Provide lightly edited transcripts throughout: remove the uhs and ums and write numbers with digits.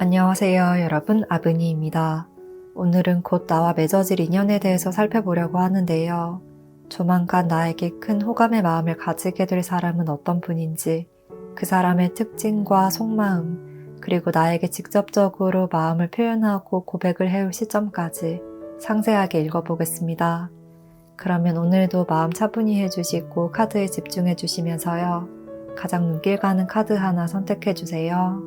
안녕하세요 여러분, 아브니입니다. 오늘은 곧 나와 맺어질 인연에 대해서 살펴보려고 하는데요. 조만간 나에게 큰 호감의 마음을 가지게 될 사람은 어떤 분인지, 그 사람의 특징과 속마음, 그리고 나에게 직접적으로 마음을 표현하고 고백을 해올 시점까지 상세하게 읽어보겠습니다. 그러면 오늘도 마음 차분히 해주시고 카드에 집중해 주시면서요. 가장 눈길 가는 카드 하나 선택해 주세요.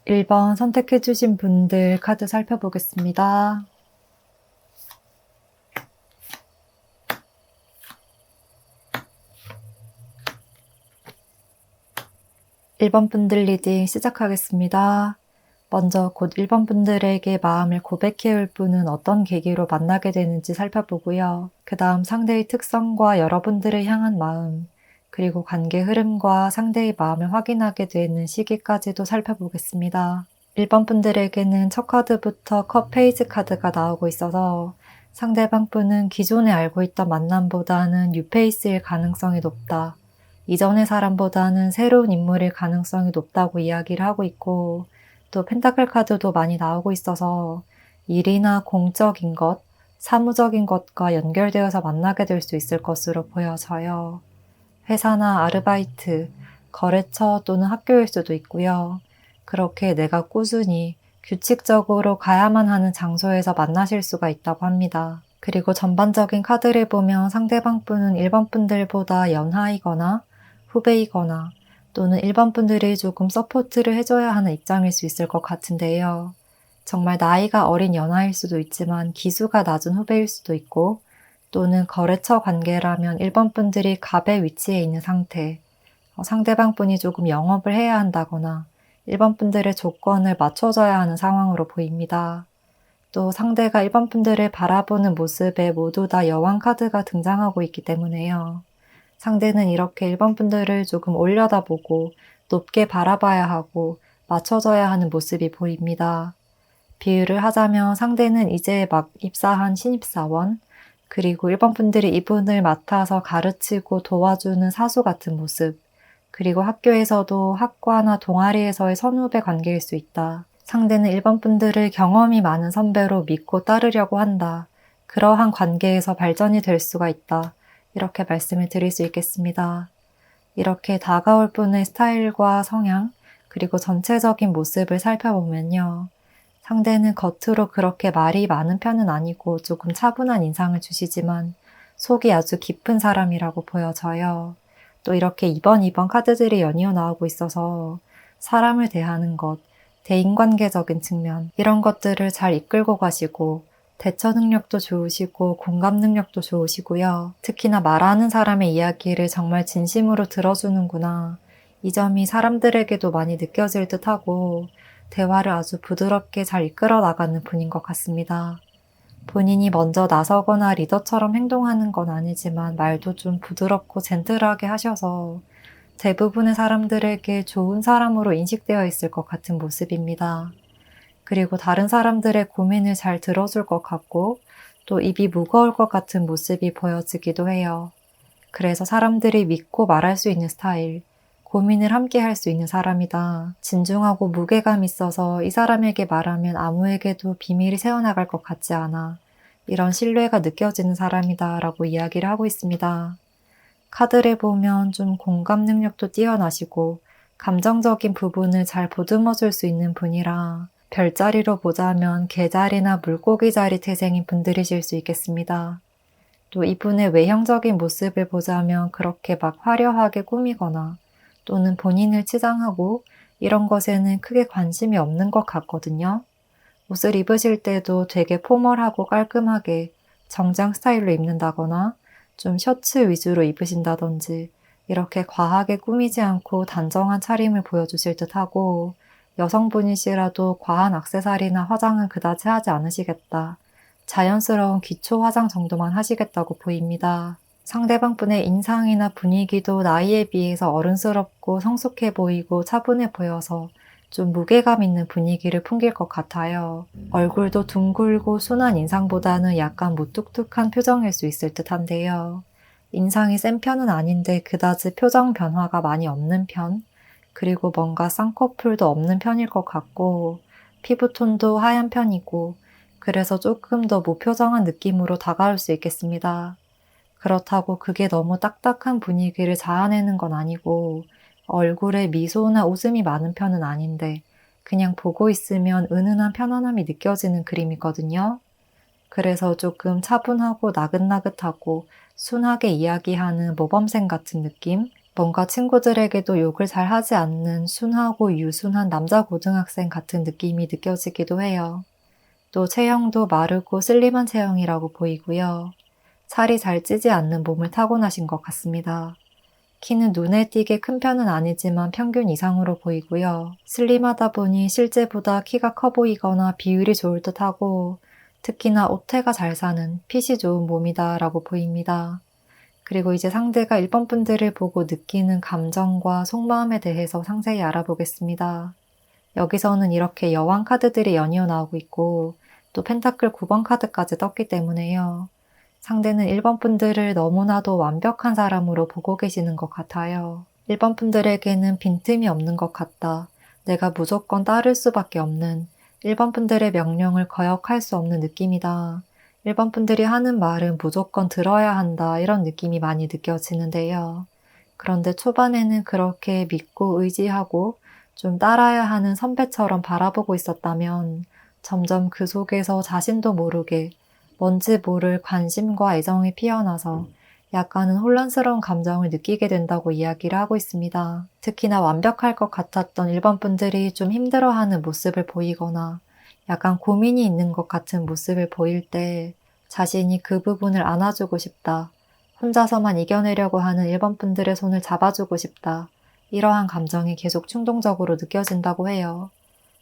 1번 선택해주신 분들 카드 살펴보겠습니다. 1번 분들 리딩 시작하겠습니다. 먼저 곧 1번 분들에게 마음을 고백해올 분은 어떤 계기로 만나게 되는지 살펴보고요. 그 다음 상대의 특성과 여러분들을 향한 마음, 그리고 관계 흐름과 상대의 마음을 확인하게 되는 시기까지도 살펴보겠습니다. 1번 분들에게는 첫 카드부터 컵 페이지 카드가 나오고 있어서 상대방 분은 기존에 알고 있던 만남보다는 뉴페이스일 가능성이 높다. 이전의 사람보다는 새로운 인물일 가능성이 높다고 이야기를 하고 있고, 또 펜타클 카드도 많이 나오고 있어서 일이나 공적인 것, 사무적인 것과 연결되어서 만나게 될 수 있을 것으로 보여져요. 회사나 아르바이트, 거래처 또는 학교일 수도 있고요. 그렇게 내가 꾸준히 규칙적으로 가야만 하는 장소에서 만나실 수가 있다고 합니다. 그리고 전반적인 카드를 보면 상대방 분은 1번 분들보다 연하이거나 후배이거나 또는 1번 분들이 조금 서포트를 해줘야 하는 입장일 수 있을 것 같은데요. 정말 나이가 어린 연하일 수도 있지만 기수가 낮은 후배일 수도 있고, 또는 거래처 관계라면 1번 분들이 갑의 위치에 있는 상태, 상대방 분이 조금 영업을 해야 한다거나 1번 분들의 조건을 맞춰줘야 하는 상황으로 보입니다. 또 상대가 1번 분들을 바라보는 모습에 모두 다 여왕 카드가 등장하고 있기 때문에요. 상대는 이렇게 1번 분들을 조금 올려다보고 높게 바라봐야 하고 맞춰줘야 하는 모습이 보입니다. 비유를 하자면 상대는 이제 막 입사한 신입사원, 그리고 1번 분들이 이분을 맡아서 가르치고 도와주는 사수 같은 모습, 그리고 학교에서도 학과나 동아리에서의 선후배 관계일 수 있다. 상대는 1번 분들을 경험이 많은 선배로 믿고 따르려고 한다. 그러한 관계에서 발전이 될 수가 있다. 이렇게 말씀을 드릴 수 있겠습니다. 이렇게 다가올 분의 스타일과 성향, 그리고 전체적인 모습을 살펴보면요. 상대는 겉으로 그렇게 말이 많은 편은 아니고 조금 차분한 인상을 주시지만 속이 아주 깊은 사람이라고 보여져요. 또 이렇게 2번 카드들이 연이어 나오고 있어서 사람을 대하는 것, 대인관계적인 측면, 이런 것들을 잘 이끌고 가시고 대처 능력도 좋으시고 공감 능력도 좋으시고요. 특히나 말하는 사람의 이야기를 정말 진심으로 들어주는구나. 이 점이 사람들에게도 많이 느껴질 듯하고 대화를 아주 부드럽게 잘 이끌어 나가는 분인 것 같습니다. 본인이 먼저 나서거나 리더처럼 행동하는 건 아니지만 말도 좀 부드럽고 젠틀하게 하셔서 대부분의 사람들에게 좋은 사람으로 인식되어 있을 것 같은 모습입니다. 그리고 다른 사람들의 고민을 잘 들어줄 것 같고 또 입이 무거울 것 같은 모습이 보여지기도 해요. 그래서 사람들이 믿고 말할 수 있는 스타일, 고민을 함께 할 수 있는 사람이다. 진중하고 무게감 있어서 이 사람에게 말하면 아무에게도 비밀이 새어나갈 것 같지 않아. 이런 신뢰가 느껴지는 사람이다 라고 이야기를 하고 있습니다. 카드를 보면 좀 공감 능력도 뛰어나시고 감정적인 부분을 잘 보듬어 줄 수 있는 분이라 별자리로 보자면 개자리나 물고기 자리 태생인 분들이실 수 있겠습니다. 또 이분의 외형적인 모습을 보자면 그렇게 막 화려하게 꾸미거나 또는 본인을 치장하고 이런 것에는 크게 관심이 없는 것 같거든요. 옷을 입으실 때도 되게 포멀하고 깔끔하게 정장 스타일로 입는다거나 좀 셔츠 위주로 입으신다든지 이렇게 과하게 꾸미지 않고 단정한 차림을 보여주실 듯하고 여성분이시라도 과한 액세서리나 화장은 그다지 하지 않으시겠다. 자연스러운 기초 화장 정도만 하시겠다고 보입니다. 상대방 분의 인상이나 분위기도 나이에 비해서 어른스럽고 성숙해 보이고 차분해 보여서 좀 무게감 있는 분위기를 풍길 것 같아요. 얼굴도 둥글고 순한 인상보다는 약간 무뚝뚝한 표정일 수 있을 듯한데요. 인상이 센 편은 아닌데 그다지 표정 변화가 많이 없는 편, 그리고 뭔가 쌍꺼풀도 없는 편일 것 같고 피부톤도 하얀 편이고 그래서 조금 더 무표정한 느낌으로 다가올 수 있겠습니다. 그렇다고 그게 너무 딱딱한 분위기를 자아내는 건 아니고 얼굴에 미소나 웃음이 많은 편은 아닌데 그냥 보고 있으면 은은한 편안함이 느껴지는 그림이거든요. 그래서 조금 차분하고 나긋나긋하고 순하게 이야기하는 모범생 같은 느낌? 뭔가 친구들에게도 욕을 잘 하지 않는 순하고 유순한 남자 고등학생 같은 느낌이 느껴지기도 해요. 또 체형도 마르고 슬림한 체형이라고 보이고요. 살이 잘 찌지 않는 몸을 타고나신 것 같습니다. 키는 눈에 띄게 큰 편은 아니지만 평균 이상으로 보이고요. 슬림하다 보니 실제보다 키가 커 보이거나 비율이 좋을 듯하고 특히나 오태가 잘 사는 핏이 좋은 몸이다 라고 보입니다. 그리고 이제 상대가 1번 분들을 보고 느끼는 감정과 속마음에 대해서 상세히 알아보겠습니다. 여기서는 이렇게 여왕 카드들이 연이어 나오고 있고 또 펜타클 9번 카드까지 떴기 때문에요. 상대는 1번 분들을 너무나도 완벽한 사람으로 보고 계시는 것 같아요. 1번 분들에게는 빈틈이 없는 것 같다. 내가 무조건 따를 수밖에 없는 1번 분들의 명령을 거역할 수 없는 느낌이다. 1번 분들이 하는 말은 무조건 들어야 한다. 이런 느낌이 많이 느껴지는데요. 그런데 초반에는 그렇게 믿고 의지하고 좀 따라야 하는 선배처럼 바라보고 있었다면 점점 그 속에서 자신도 모르게 뭔지 모를 관심과 애정이 피어나서 약간은 혼란스러운 감정을 느끼게 된다고 이야기를 하고 있습니다. 특히나 완벽할 것 같았던 1번 분들이 좀 힘들어하는 모습을 보이거나 약간 고민이 있는 것 같은 모습을 보일 때 자신이 그 부분을 안아주고 싶다. 혼자서만 이겨내려고 하는 1번 분들의 손을 잡아주고 싶다. 이러한 감정이 계속 충동적으로 느껴진다고 해요.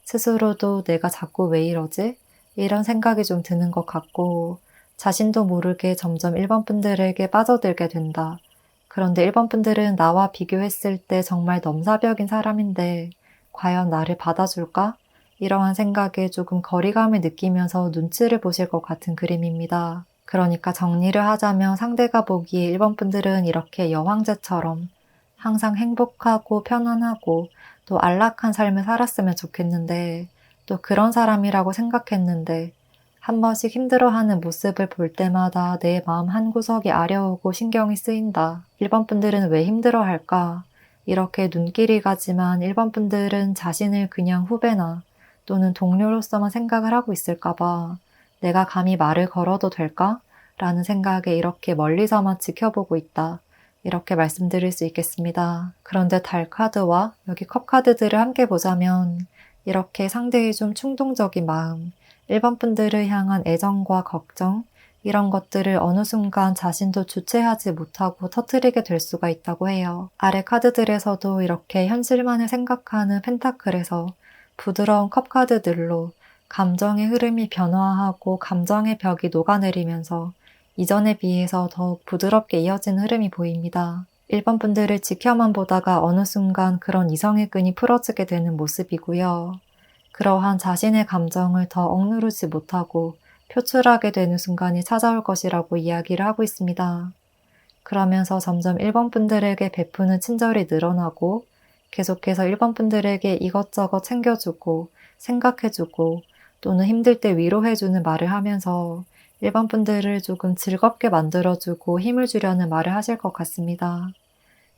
스스로도 내가 자꾸 왜 이러지? 이런 생각이 좀 드는 것 같고 자신도 모르게 점점 1번 분들에게 빠져들게 된다. 그런데 1번 분들은 나와 비교했을 때 정말 넘사벽인 사람인데 과연 나를 받아줄까? 이러한 생각에 조금 거리감을 느끼면서 눈치를 보실 것 같은 그림입니다. 그러니까 정리를 하자면 상대가 보기에 1번 분들은 이렇게 여황제처럼 항상 행복하고 편안하고 또 안락한 삶을 살았으면 좋겠는데 또 그런 사람이라고 생각했는데 한 번씩 힘들어하는 모습을 볼 때마다 내 마음 한구석이 아려오고 신경이 쓰인다. 1번 분들은 왜 힘들어할까? 이렇게 눈길이 가지만 1번 분들은 자신을 그냥 후배나 또는 동료로서만 생각을 하고 있을까봐 내가 감히 말을 걸어도 될까? 라는 생각에 이렇게 멀리서만 지켜보고 있다. 이렇게 말씀드릴 수 있겠습니다. 그런데 달 카드와 여기 컵 카드들을 함께 보자면 이렇게 상대의 좀 충동적인 마음, 1번 분들을 향한 애정과 걱정, 이런 것들을 어느 순간 자신도 주체하지 못하고 터뜨리게 될 수가 있다고 해요. 아래 카드들에서도 이렇게 현실만을 생각하는 펜타클에서 부드러운 컵 카드들로 감정의 흐름이 변화하고 감정의 벽이 녹아내리면서 이전에 비해서 더욱 부드럽게 이어지는 흐름이 보입니다. 1번 분들을 지켜만 보다가 어느 순간 그런 이성의 끈이 풀어지게 되는 모습이고요. 그러한 자신의 감정을 더 억누르지 못하고 표출하게 되는 순간이 찾아올 것이라고 이야기를 하고 있습니다. 그러면서 점점 1번 분들에게 베푸는 친절이 늘어나고 계속해서 1번 분들에게 이것저것 챙겨주고 생각해주고 또는 힘들 때 위로해주는 말을 하면서 1번 분들을 조금 즐겁게 만들어주고 힘을 주려는 말을 하실 것 같습니다.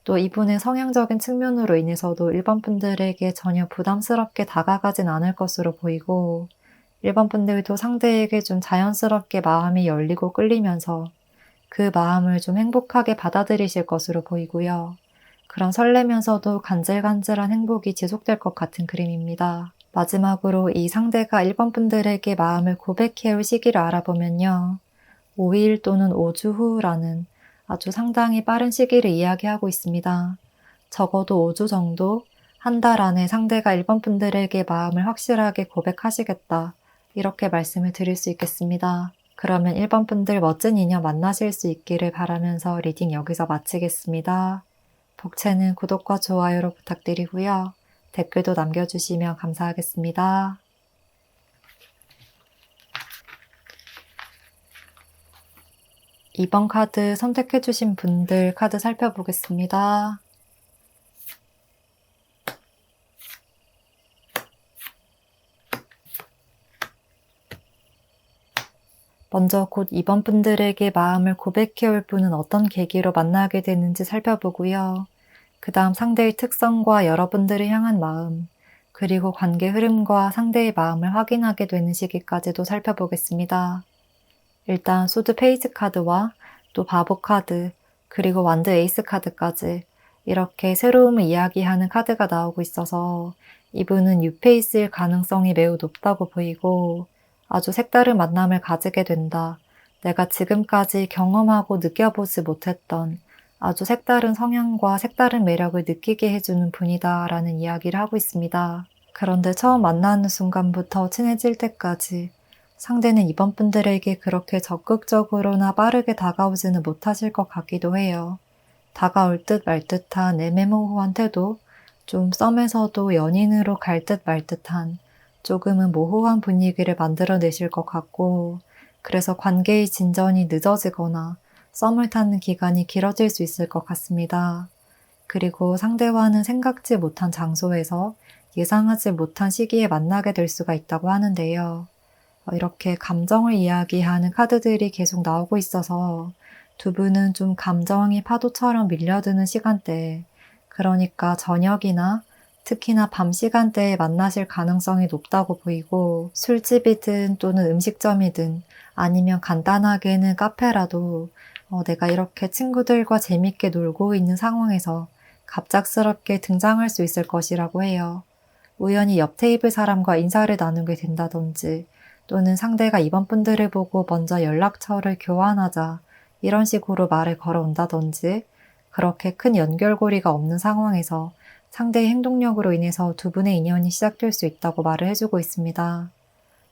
또 이분의 성향적인 측면으로 인해서도 1번 분들에게 전혀 부담스럽게 다가가진 않을 것으로 보이고 1번 분들도 상대에게 좀 자연스럽게 마음이 열리고 끌리면서 그 마음을 좀 행복하게 받아들이실 것으로 보이고요. 그런 설레면서도 간질간질한 행복이 지속될 것 같은 그림입니다. 마지막으로 이 상대가 1번 분들에게 마음을 고백해올 시기를 알아보면요. 5일 또는 5주 후라는 아주 상당히 빠른 시기를 이야기하고 있습니다. 적어도 5주 정도, 한 달 안에 상대가 1번 분들에게 마음을 확실하게 고백하시겠다. 이렇게 말씀을 드릴 수 있겠습니다. 그러면 1번 분들 멋진 인연 만나실 수 있기를 바라면서 리딩 여기서 마치겠습니다. 복채는 구독과 좋아요로 부탁드리고요. 댓글도 남겨주시면 감사하겠습니다. 이번 카드 선택해주신 분들 카드 살펴보겠습니다. 먼저 곧 이번 분들에게 마음을 고백해올 분은 어떤 계기로 만나게 되는지 살펴보고요. 그 다음 상대의 특성과 여러분들을 향한 마음, 그리고 관계 흐름과 상대의 마음을 확인하게 되는 시기까지도 살펴보겠습니다. 일단 소드 페이지 카드와 또 바보 카드, 그리고 완드 에이스 카드까지 이렇게 새로움을 이야기하는 카드가 나오고 있어서 이분은 뉴페이스일 가능성이 매우 높다고 보이고 아주 색다른 만남을 가지게 된다. 내가 지금까지 경험하고 느껴보지 못했던 아주 색다른 성향과 색다른 매력을 느끼게 해주는 분이다 라는 이야기를 하고 있습니다. 그런데 처음 만나는 순간부터 친해질 때까지 상대는 이번 분들에게 그렇게 적극적으로나 빠르게 다가오지는 못하실 것 같기도 해요. 다가올 듯 말 듯한 애매모호한 태도, 좀 썸에서도 연인으로 갈 듯 말 듯한 조금은 모호한 분위기를 만들어내실 것 같고 그래서 관계의 진전이 늦어지거나 썸을 타는 기간이 길어질 수 있을 것 같습니다. 그리고 상대와는 생각지 못한 장소에서 예상하지 못한 시기에 만나게 될 수가 있다고 하는데요. 이렇게 감정을 이야기하는 카드들이 계속 나오고 있어서 두 분은 좀 감정이 파도처럼 밀려드는 시간대, 그러니까 저녁이나 특히나 밤 시간대에 만나실 가능성이 높다고 보이고 술집이든 또는 음식점이든 아니면 간단하게는 카페라도 내가 이렇게 친구들과 재밌게 놀고 있는 상황에서 갑작스럽게 등장할 수 있을 것이라고 해요. 우연히 옆 테이블 사람과 인사를 나누게 된다든지 또는 상대가 이번 분들을 보고 먼저 연락처를 교환하자 이런 식으로 말을 걸어온다든지 그렇게 큰 연결고리가 없는 상황에서 상대의 행동력으로 인해서 두 분의 인연이 시작될 수 있다고 말을 해주고 있습니다.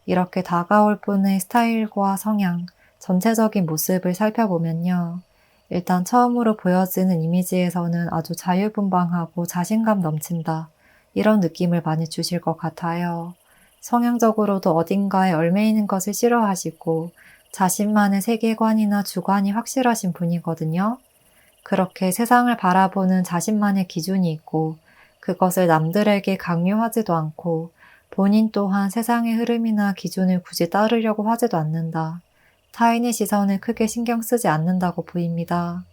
이렇게 다가올 분의 스타일과 성향, 전체적인 모습을 살펴보면요. 일단 처음으로 보여지는 이미지에서는 아주 자유분방하고 자신감 넘친다. 이런 느낌을 많이 주실 것 같아요. 성향적으로도 어딘가에 얽매이는 것을 싫어하시고 자신만의 세계관이나 주관이 확실하신 분이거든요. 그렇게 세상을 바라보는 자신만의 기준이 있고 그것을 남들에게 강요하지도 않고 본인 또한 세상의 흐름이나 기준을 굳이 따르려고 하지도 않는다. 타인의 시선을 크게 신경 쓰지 않는다고 보입니다.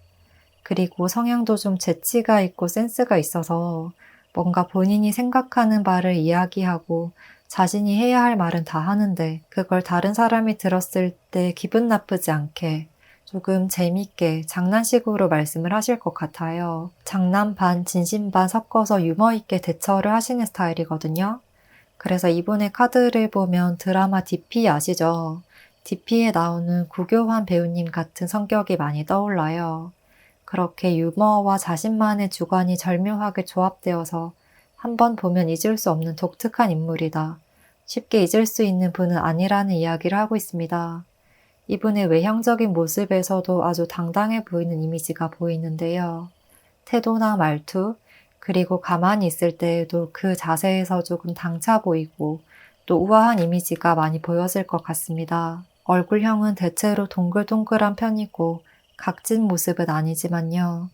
그리고 성향도 좀 재치가 있고 센스가 있어서 뭔가 본인이 생각하는 바를 이야기하고 자신이 해야 할 말은 다 하는데 그걸 다른 사람이 들었을 때 기분 나쁘지 않게 조금 재밌게 장난식으로 말씀을 하실 것 같아요. 장난 반 진심 반 섞어서 유머 있게 대처를 하시는 스타일이거든요. 그래서 이분의 카드를 보면 드라마 DP 아시죠? DP에 나오는 구교환 배우님 같은 성격이 많이 떠올라요. 그렇게 유머와 자신만의 주관이 절묘하게 조합되어서 한번 보면 잊을 수 없는 독특한 인물이다. 쉽게 잊을 수 있는 분은 아니라는 이야기를 하고 있습니다. 이분의 외형적인 모습에서도 아주 당당해 보이는 이미지가 보이는데요. 태도나 말투, 그리고 가만히 있을 때에도 그 자세에서 조금 당차 보이고 또 우아한 이미지가 많이 보여질 것 같습니다. 얼굴형은 대체로 동글동글한 편이고 각진 모습은 아니지만요.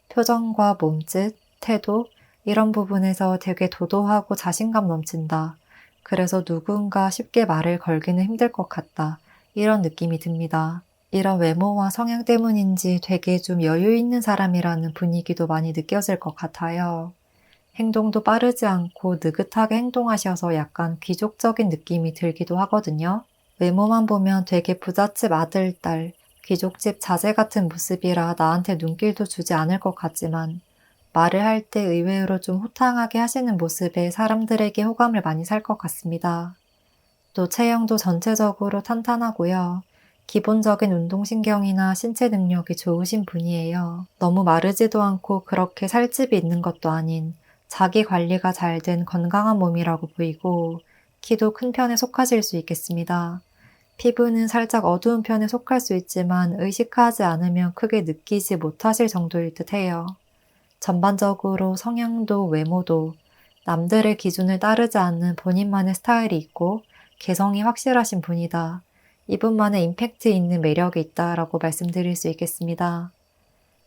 표정과 몸짓, 태도, 이런 부분에서 되게 도도하고 자신감 넘친다. 그래서 누군가 쉽게 말을 걸기는 힘들 것 같다. 이런 느낌이 듭니다. 이런 외모와 성향 때문인지 되게 좀 여유 있는 사람이라는 분위기도 많이 느껴질 것 같아요. 행동도 빠르지 않고 느긋하게 행동하셔서 약간 귀족적인 느낌이 들기도 하거든요. 외모만 보면 되게 부잣집 아들, 딸, 귀족집 자제 같은 모습이라 나한테 눈길도 주지 않을 것 같지만 말을 할 때 의외로 좀 호탕하게 하시는 모습에 사람들에게 호감을 많이 살 것 같습니다. 또 체형도 전체적으로 탄탄하고요. 기본적인 운동신경이나 신체 능력이 좋으신 분이에요. 너무 마르지도 않고 그렇게 살집이 있는 것도 아닌 자기 관리가 잘 된 건강한 몸이라고 보이고 키도 큰 편에 속하실 수 있겠습니다. 피부는 살짝 어두운 편에 속할 수 있지만 의식하지 않으면 크게 느끼지 못하실 정도일 듯해요. 전반적으로 성향도 외모도 남들의 기준을 따르지 않는 본인만의 스타일이 있고 개성이 확실하신 분이다. 이분만의 임팩트 있는 매력이 있다라고 말씀드릴 수 있겠습니다.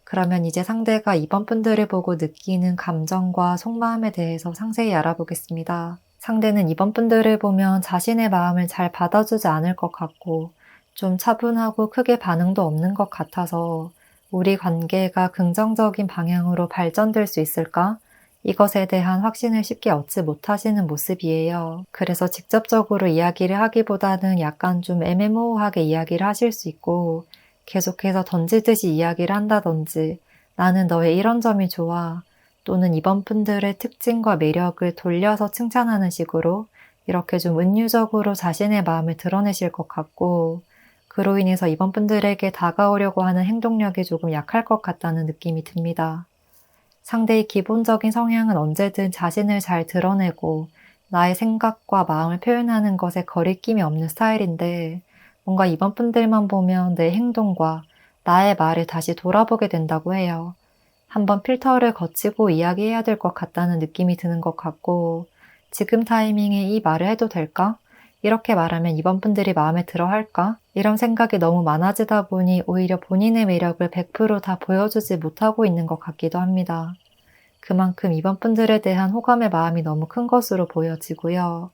그러면 이제 상대가 이번 분들을 보고 느끼는 감정과 속마음에 대해서 상세히 알아보겠습니다. 상대는 이번 분들을 보면 자신의 마음을 잘 받아주지 않을 것 같고 좀 차분하고 크게 반응도 없는 것 같아서 우리 관계가 긍정적인 방향으로 발전될 수 있을까? 이것에 대한 확신을 쉽게 얻지 못하시는 모습이에요. 그래서 직접적으로 이야기를 하기보다는 약간 좀 애매모호하게 이야기를 하실 수 있고 계속해서 던지듯이 이야기를 한다든지 나는 너의 이런 점이 좋아 또는 이번 분들의 특징과 매력을 돌려서 칭찬하는 식으로 이렇게 좀 은유적으로 자신의 마음을 드러내실 것 같고 그로 인해서 이번 분들에게 다가오려고 하는 행동력이 조금 약할 것 같다는 느낌이 듭니다. 상대의 기본적인 성향은 언제든 자신을 잘 드러내고 나의 생각과 마음을 표현하는 것에 거리낌이 없는 스타일인데 뭔가 이번 분들만 보면 내 행동과 나의 말을 다시 돌아보게 된다고 해요. 한번 필터를 거치고 이야기해야 될 것 같다는 느낌이 드는 것 같고 지금 타이밍에 이 말을 해도 될까? 이렇게 말하면 이번 분들이 마음에 들어 할까? 이런 생각이 너무 많아지다 보니 오히려 본인의 매력을 100%다 보여주지 못하고 있는 것 같기도 합니다. 그만큼 이번 분들에 대한 호감의 마음이 너무 큰 것으로 보여지고요.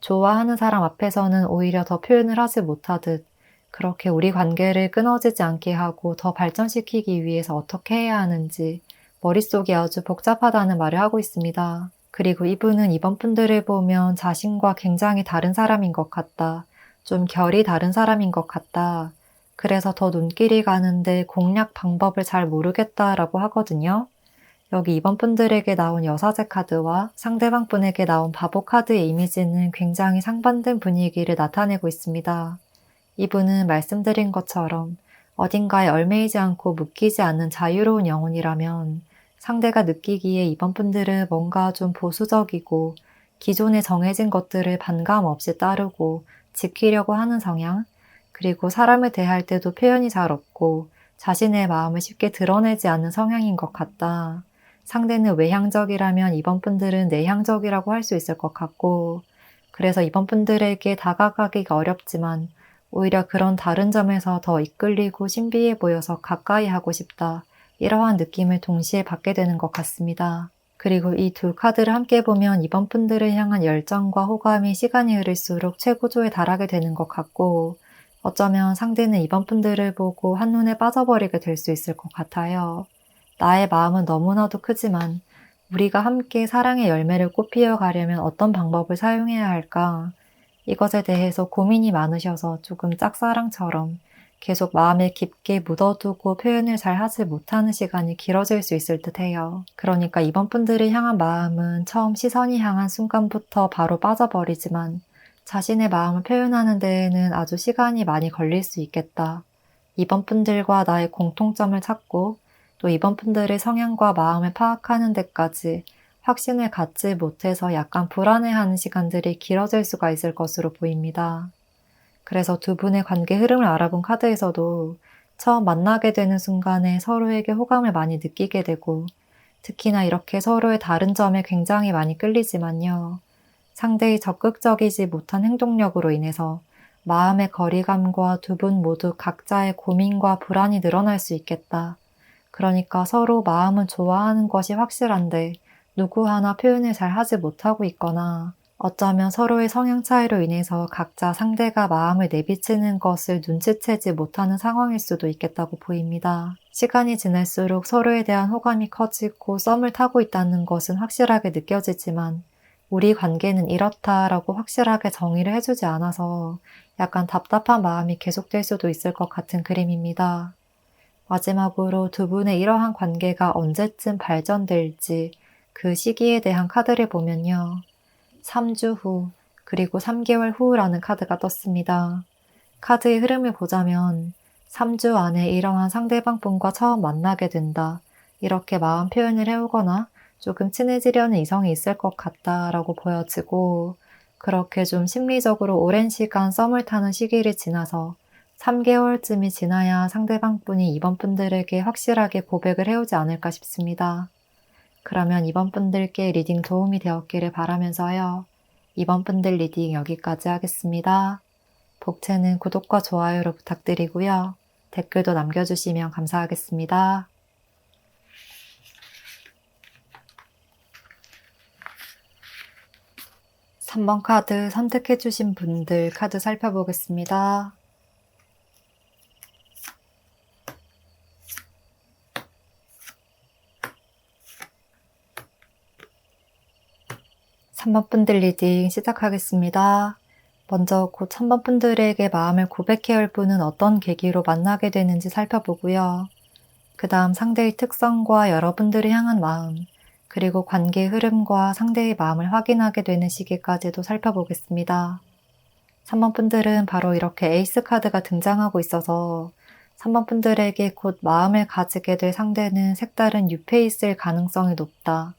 좋아하는 사람 앞에서는 오히려 더 표현을 하지 못하듯 그렇게 우리 관계를 끊어지지 않게 하고 더 발전시키기 위해서 어떻게 해야 하는지 머릿속이 아주 복잡하다는 말을 하고 있습니다. 그리고 이분은 이번 분들을 보면 자신과 굉장히 다른 사람인 것 같다. 좀 결이 다른 사람인 것 같다. 그래서 더 눈길이 가는데 공략 방법을 잘 모르겠다라고 하거든요. 여기 이번 분들에게 나온 여사제 카드와 상대방 분에게 나온 바보 카드의 이미지는 굉장히 상반된 분위기를 나타내고 있습니다. 이분은 말씀드린 것처럼 어딘가에 얽매이지 않고 묶이지 않는 자유로운 영혼이라면 상대가 느끼기에 이번 분들은 뭔가 좀 보수적이고 기존에 정해진 것들을 반감 없이 따르고 지키려고 하는 성향, 그리고 사람을 대할 때도 표현이 잘 없고 자신의 마음을 쉽게 드러내지 않는 성향인 것 같다. 상대는 외향적이라면 이번 분들은 내향적이라고 할 수 있을 것 같고 그래서 이번 분들에게 다가가기가 어렵지만 오히려 그런 다른 점에서 더 이끌리고 신비해 보여서 가까이 하고 싶다. 이러한 느낌을 동시에 받게 되는 것 같습니다. 그리고 이 두 카드를 함께 보면 이번 분들을 향한 열정과 호감이 시간이 흐를수록 최고조에 달하게 되는 것 같고 어쩌면 상대는 이번 분들을 보고 한눈에 빠져버리게 될 수 있을 것 같아요. 나의 마음은 너무나도 크지만 우리가 함께 사랑의 열매를 꽃피워 가려면 어떤 방법을 사용해야 할까? 이것에 대해서 고민이 많으셔서 조금 짝사랑처럼 계속 마음에 깊게 묻어두고 표현을 잘 하지 못하는 시간이 길어질 수 있을 듯해요. 그러니까 이번 분들을 향한 마음은 처음 시선이 향한 순간부터 바로 빠져버리지만 자신의 마음을 표현하는 데에는 아주 시간이 많이 걸릴 수 있겠다. 이번 분들과 나의 공통점을 찾고 또 이번 분들의 성향과 마음을 파악하는 데까지 확신을 갖지 못해서 약간 불안해하는 시간들이 길어질 수가 있을 것으로 보입니다. 그래서 두 분의 관계 흐름을 알아본 카드에서도 처음 만나게 되는 순간에 서로에게 호감을 많이 느끼게 되고 특히나 이렇게 서로의 다른 점에 굉장히 많이 끌리지만요. 상대의 적극적이지 못한 행동력으로 인해서 마음의 거리감과 두 분 모두 각자의 고민과 불안이 늘어날 수 있겠다. 그러니까 서로 마음은 좋아하는 것이 확실한데 누구 하나 표현을 잘 하지 못하고 있거나 어쩌면 서로의 성향 차이로 인해서 각자 상대가 마음을 내비치는 것을 눈치채지 못하는 상황일 수도 있겠다고 보입니다. 시간이 지날수록 서로에 대한 호감이 커지고 썸을 타고 있다는 것은 확실하게 느껴지지만 우리 관계는 이렇다라고 확실하게 정의를 해주지 않아서 약간 답답한 마음이 계속될 수도 있을 것 같은 그림입니다. 마지막으로 두 분의 이러한 관계가 언제쯤 발전될지 그 시기에 대한 카드를 보면요. 3주 후, 그리고 3개월 후라는 카드가 떴습니다. 카드의 흐름을 보자면 3주 안에 이러한 상대방분과 처음 만나게 된다. 이렇게 마음 표현을 해오거나 조금 친해지려는 이성이 있을 것 같다라고 보여지고 그렇게 좀 심리적으로 오랜 시간 썸을 타는 시기를 지나서 3개월쯤이 지나야 상대방분이 이번 분들에게 확실하게 고백을 해오지 않을까 싶습니다. 그러면 이번 분들께 리딩 도움이 되었기를 바라면서요. 이번 분들 리딩 여기까지 하겠습니다. 복채는 구독과 좋아요로 부탁드리고요. 댓글도 남겨주시면 감사하겠습니다. 3번 카드 선택해주신 분들 카드 살펴보겠습니다. 삼 번 분들 리딩 시작하겠습니다. 먼저 곧 3번 분들에게 마음을 고백해야 할 분은 어떤 계기로 만나게 되는지 살펴보고요. 그 다음 상대의 특성과 여러분들이 향한 마음, 그리고 관계의 흐름과 상대의 마음을 확인하게 되는 시기까지도 살펴보겠습니다. 3번 분들은 바로 이렇게 에이스 카드가 등장하고 있어서 3번 분들에게 곧 마음을 가지게 될 상대는 색다른 유패에 있을 가능성이 높다.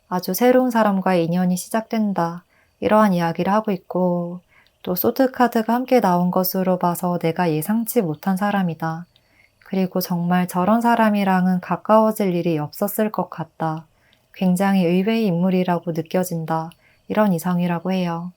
아주 새로운 사람과의 인연이 시작된다. 이러한 이야기를 하고 있고 또 소드 카드가 함께 나온 것으로 봐서 내가 예상치 못한 사람이다. 그리고 정말 저런 사람이랑은 가까워질 일이 없었을 것 같다. 굉장히 의외의 인물이라고 느껴진다. 이런 이상이라고 해요.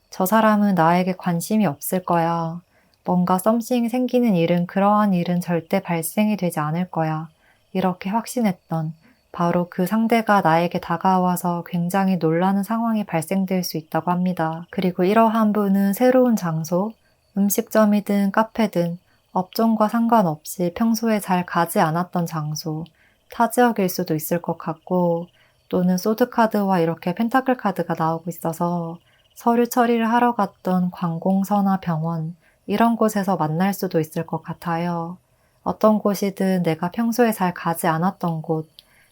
저 사람은 나에게 관심이 없을 거야. 뭔가 썸씽이 생기는 일은 그러한 일은 절대 발생이 되지 않을 거야. 이렇게 확신했던 바로 그 상대가 나에게 다가와서 굉장히 놀라는 상황이 발생될 수 있다고 합니다. 그리고 이러한 분은 새로운 장소, 음식점이든 카페든 업종과 상관없이 평소에 잘 가지 않았던 장소, 타 지역일 수도 있을 것 같고 또는 소드 카드와 이렇게 펜타클 카드가 나오고 있어서 서류 처리를 하러 갔던 관공서나 병원 이런 곳에서 만날 수도 있을 것 같아요. 어떤 곳이든 내가 평소에 잘 가지 않았던 곳,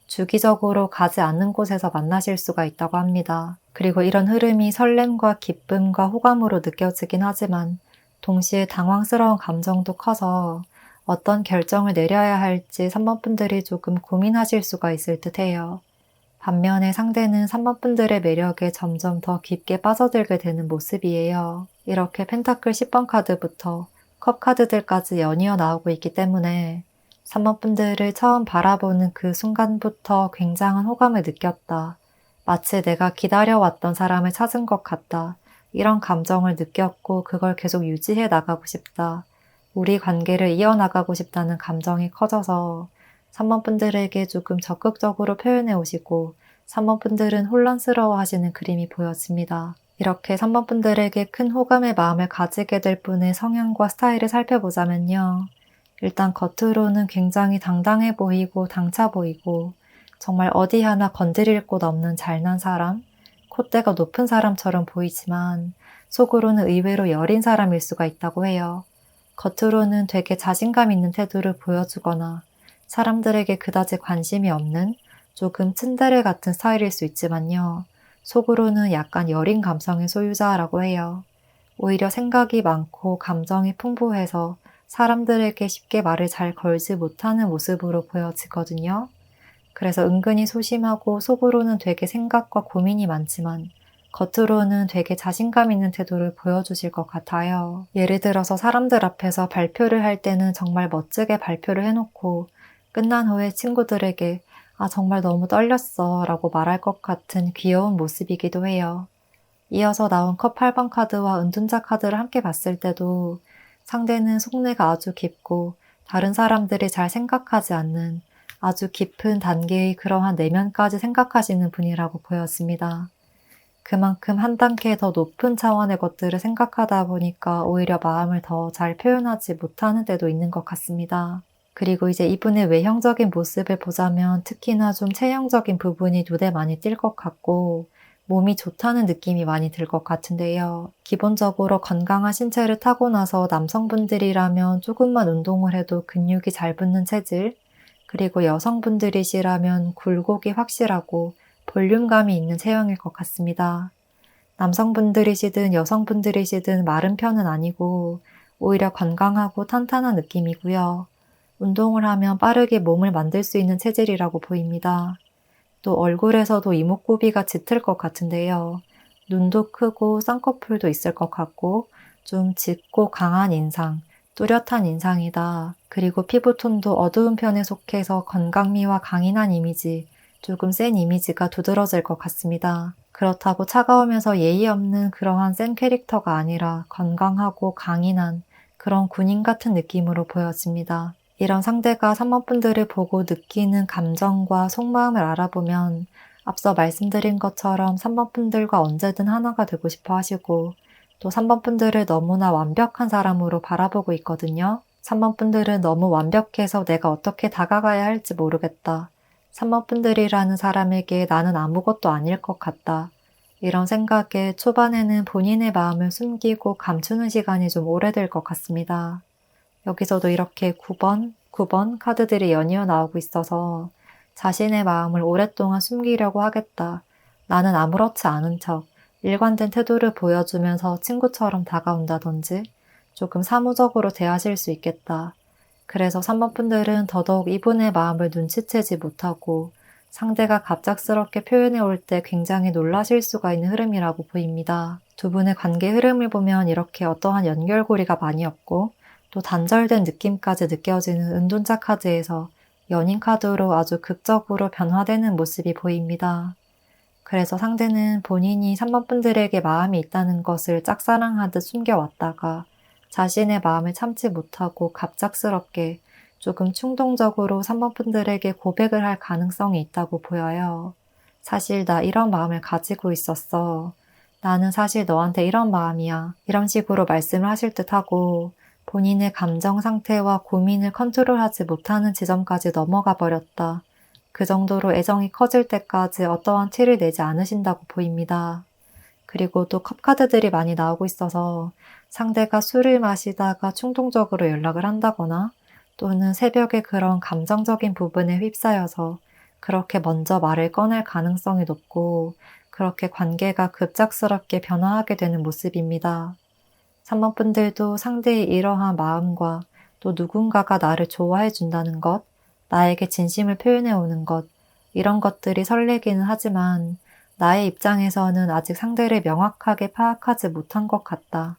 주기적으로 가지 않는 곳에서 만나실 수가 있다고 합니다. 그리고 이런 흐름이 설렘과 기쁨과 호감으로 느껴지긴 하지만 동시에 당황스러운 감정도 커서 어떤 결정을 내려야 할지 3번 분들이 조금 고민하실 수가 있을 듯해요. 반면에 상대는 3번 분들의 매력에 점점 더 깊게 빠져들게 되는 모습이에요. 이렇게 펜타클 10번 카드부터 컵 카드들까지 연이어 나오고 있기 때문에 3번 분들을 처음 바라보는 그 순간부터 굉장한 호감을 느꼈다. 마치 내가 기다려왔던 사람을 찾은 것 같다. 이런 감정을 느꼈고 그걸 계속 유지해 나가고 싶다. 우리 관계를 이어나가고 싶다는 감정이 커져서 3번 분들에게 조금 적극적으로 표현해 오시고 3번 분들은 혼란스러워 하시는 그림이 보여집니다. 이렇게 3번 분들에게 큰 호감의 마음을 가지게 될 분의 성향과 스타일을 살펴보자면요. 일단 겉으로는 굉장히 당당해 보이고 당차 보이고 정말 어디 하나 건드릴 곳 없는 잘난 사람, 콧대가 높은 사람처럼 보이지만 속으로는 의외로 여린 사람일 수가 있다고 해요. 겉으로는 되게 자신감 있는 태도를 보여주거나 사람들에게 그다지 관심이 없는 조금 츤데레 같은 스타일일 수 있지만요. 속으로는 약간 여린 감성의 소유자라고 해요. 오히려 생각이 많고 감정이 풍부해서 사람들에게 쉽게 말을 잘 걸지 못하는 모습으로 보여지거든요. 그래서 은근히 소심하고 속으로는 되게 생각과 고민이 많지만 겉으로는 되게 자신감 있는 태도를 보여주실 것 같아요. 예를 들어서 사람들 앞에서 발표를 할 때는 정말 멋지게 발표를 해놓고 끝난 후에 친구들에게 아, 정말 너무 떨렸어 라고 말할 것 같은 귀여운 모습이기도 해요. 이어서 나온 컵 8번 카드와 은둔자 카드를 함께 봤을 때도 상대는 속내가 아주 깊고 다른 사람들이 잘 생각하지 않는 아주 깊은 단계의 그러한 내면까지 생각하시는 분이라고 보였습니다. 그만큼 한 단계 더 높은 차원의 것들을 생각하다 보니까 오히려 마음을 더 잘 표현하지 못하는 때도 있는 것 같습니다. 그리고 이제 이분의 외형적인 모습을 보자면 특히나 좀 체형적인 부분이 눈에 많이 띌 것 같고 몸이 좋다는 느낌이 많이 들 것 같은데요. 기본적으로 건강한 신체를 타고나서 남성분들이라면 조금만 운동을 해도 근육이 잘 붙는 체질, 그리고 여성분들이시라면 굴곡이 확실하고 볼륨감이 있는 체형일 것 같습니다. 남성분들이시든 여성분들이시든 마른 편은 아니고 오히려 건강하고 탄탄한 느낌이고요. 운동을 하면 빠르게 몸을 만들 수 있는 체질이라고 보입니다. 또 얼굴에서도 이목구비가 짙을 것 같은데요. 눈도 크고 쌍꺼풀도 있을 것 같고 좀 짙고 강한 인상, 뚜렷한 인상이다. 그리고 피부톤도 어두운 편에 속해서 건강미와 강인한 이미지, 조금 센 이미지가 두드러질 것 같습니다. 그렇다고 차가우면서 예의 없는 그러한 센 캐릭터가 아니라 건강하고 강인한 그런 군인 같은 느낌으로 보여집니다. 이런 상대가 3번 분들을 보고 느끼는 감정과 속마음을 알아보면 앞서 말씀드린 것처럼 3번 분들과 언제든 하나가 되고 싶어 하시고 또 3번 분들을 너무나 완벽한 사람으로 바라보고 있거든요. 3번 분들은 너무 완벽해서 내가 어떻게 다가가야 할지 모르겠다. 3번 분들이라는 사람에게 나는 아무것도 아닐 것 같다. 이런 생각에 초반에는 본인의 마음을 숨기고 감추는 시간이 좀 오래될 것 같습니다. 여기서도 이렇게 9번 카드들이 연이어 나오고 있어서 자신의 마음을 오랫동안 숨기려고 하겠다. 나는 아무렇지 않은 척 일관된 태도를 보여주면서 친구처럼 다가온다든지 조금 사무적으로 대하실 수 있겠다. 그래서 3번 분들은 더더욱 이분의 마음을 눈치채지 못하고 상대가 갑작스럽게 표현해 올 때 굉장히 놀라실 수가 있는 흐름이라고 보입니다. 두 분의 관계 흐름을 보면 이렇게 어떠한 연결고리가 많이 없고 또 단절된 느낌까지 느껴지는 은둔자 카드에서 연인 카드로 아주 극적으로 변화되는 모습이 보입니다. 그래서 상대는 본인이 3번 분들에게 마음이 있다는 것을 짝사랑하듯 숨겨왔다가 자신의 마음을 참지 못하고 갑작스럽게 조금 충동적으로 3번 분들에게 고백을 할 가능성이 있다고 보여요. 사실 나 이런 마음을 가지고 있었어. 나는 사실 너한테 이런 마음이야. 이런 식으로 말씀을 하실 듯하고 본인의 감정 상태와 고민을 컨트롤하지 못하는 지점까지 넘어가 버렸다. 그 정도로 애정이 커질 때까지 어떠한 티를 내지 않으신다고 보입니다. 그리고 또 컵카드들이 많이 나오고 있어서 상대가 술을 마시다가 충동적으로 연락을 한다거나 또는 새벽에 그런 감정적인 부분에 휩싸여서 그렇게 먼저 말을 꺼낼 가능성이 높고 그렇게 관계가 급작스럽게 변화하게 되는 모습입니다. 3번 분들도 상대의 이러한 마음과 또 누군가가 나를 좋아해 준다는 것, 나에게 진심을 표현해 오는 것, 이런 것들이 설레기는 하지만 나의 입장에서는 아직 상대를 명확하게 파악하지 못한 것 같다.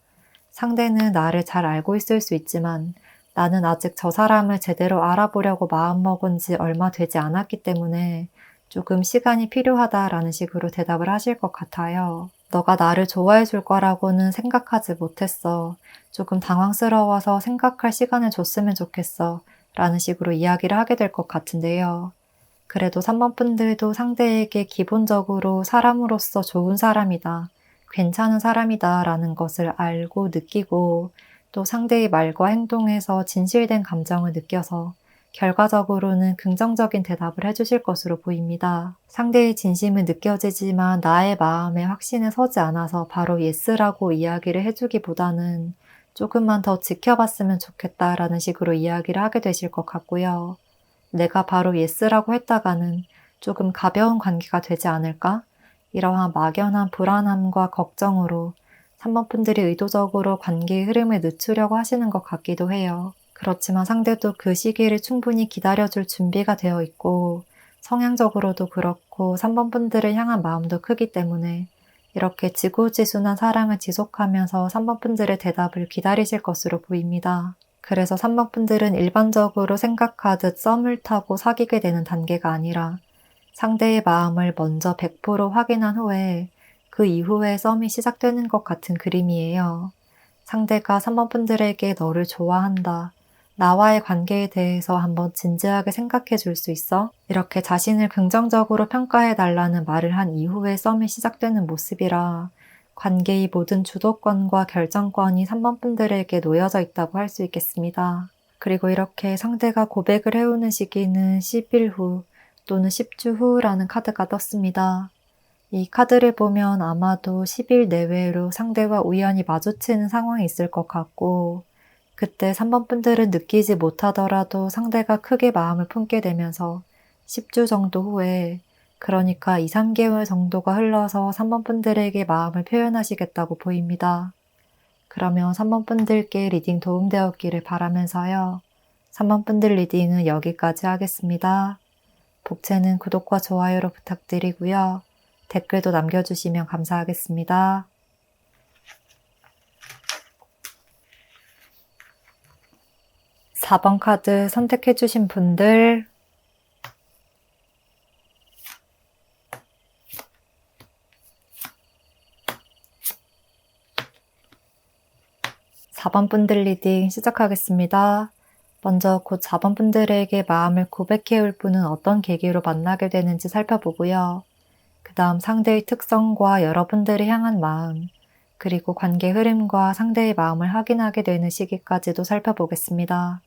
상대는 나를 잘 알고 있을 수 있지만 나는 아직 저 사람을 제대로 알아보려고 마음먹은 지 얼마 되지 않았기 때문에 조금 시간이 필요하다라는 식으로 대답을 하실 것 같아요. 너가 나를 좋아해 줄 거라고는 생각하지 못했어. 조금 당황스러워서 생각할 시간을 줬으면 좋겠어. 라는 식으로 이야기를 하게 될 것 같은데요. 그래도 3번 분들도 상대에게 기본적으로 사람으로서 좋은 사람이다, 괜찮은 사람이다 라는 것을 알고 느끼고 또 상대의 말과 행동에서 진실된 감정을 느껴서 결과적으로는 긍정적인 대답을 해주실 것으로 보입니다. 상대의 진심은 느껴지지만 나의 마음에 확신에 서지 않아서 바로 예스라고 이야기를 해주기보다는 조금만 더 지켜봤으면 좋겠다라는 식으로 이야기를 하게 되실 것 같고요. 내가 바로 예스라고 했다가는 조금 가벼운 관계가 되지 않을까? 이러한 막연한 불안함과 걱정으로 3번 분들이 의도적으로 관계의 흐름을 늦추려고 하시는 것 같기도 해요. 그렇지만 상대도 그 시기를 충분히 기다려줄 준비가 되어 있고 성향적으로도 그렇고 3번 분들을 향한 마음도 크기 때문에 이렇게 지고지순한 사랑을 지속하면서 3번 분들의 대답을 기다리실 것으로 보입니다. 그래서 3번 분들은 일반적으로 생각하듯 썸을 타고 사귀게 되는 단계가 아니라 상대의 마음을 먼저 100% 확인한 후에 그 이후에 썸이 시작되는 것 같은 그림이에요. 상대가 3번 분들에게 너를 좋아한다. 나와의 관계에 대해서 한번 진지하게 생각해 줄 수 있어? 이렇게 자신을 긍정적으로 평가해 달라는 말을 한 이후에 썸이 시작되는 모습이라 관계의 모든 주도권과 결정권이 3번 분들에게 놓여져 있다고 할 수 있겠습니다. 그리고 이렇게 상대가 고백을 해오는 시기는 10일 후 또는 10주 후라는 카드가 떴습니다. 이 카드를 보면 아마도 10일 내외로 상대와 우연히 마주치는 상황이 있을 것 같고 그때 3번 분들은 느끼지 못하더라도 상대가 크게 마음을 품게 되면서 10주 정도 후에 그러니까 2, 3개월 정도가 흘러서 3번 분들에게 마음을 표현하시겠다고 보입니다. 그러면 3번 분들께 리딩 도움되었기를 바라면서요. 3번 분들 리딩은 여기까지 하겠습니다. 복채는 구독과 좋아요로 부탁드리고요. 댓글도 남겨주시면 감사하겠습니다. 4번 카드 선택해주신 분들 4번 분들 리딩 시작하겠습니다. 먼저 곧 4번 분들에게 마음을 고백해올 분은 어떤 계기로 만나게 되는지 살펴보고요. 그 다음 상대의 특성과 여러분들을 향한 마음, 그리고 관계 흐름과 상대의 마음을 확인하게 되는 시기까지도 살펴보겠습니다.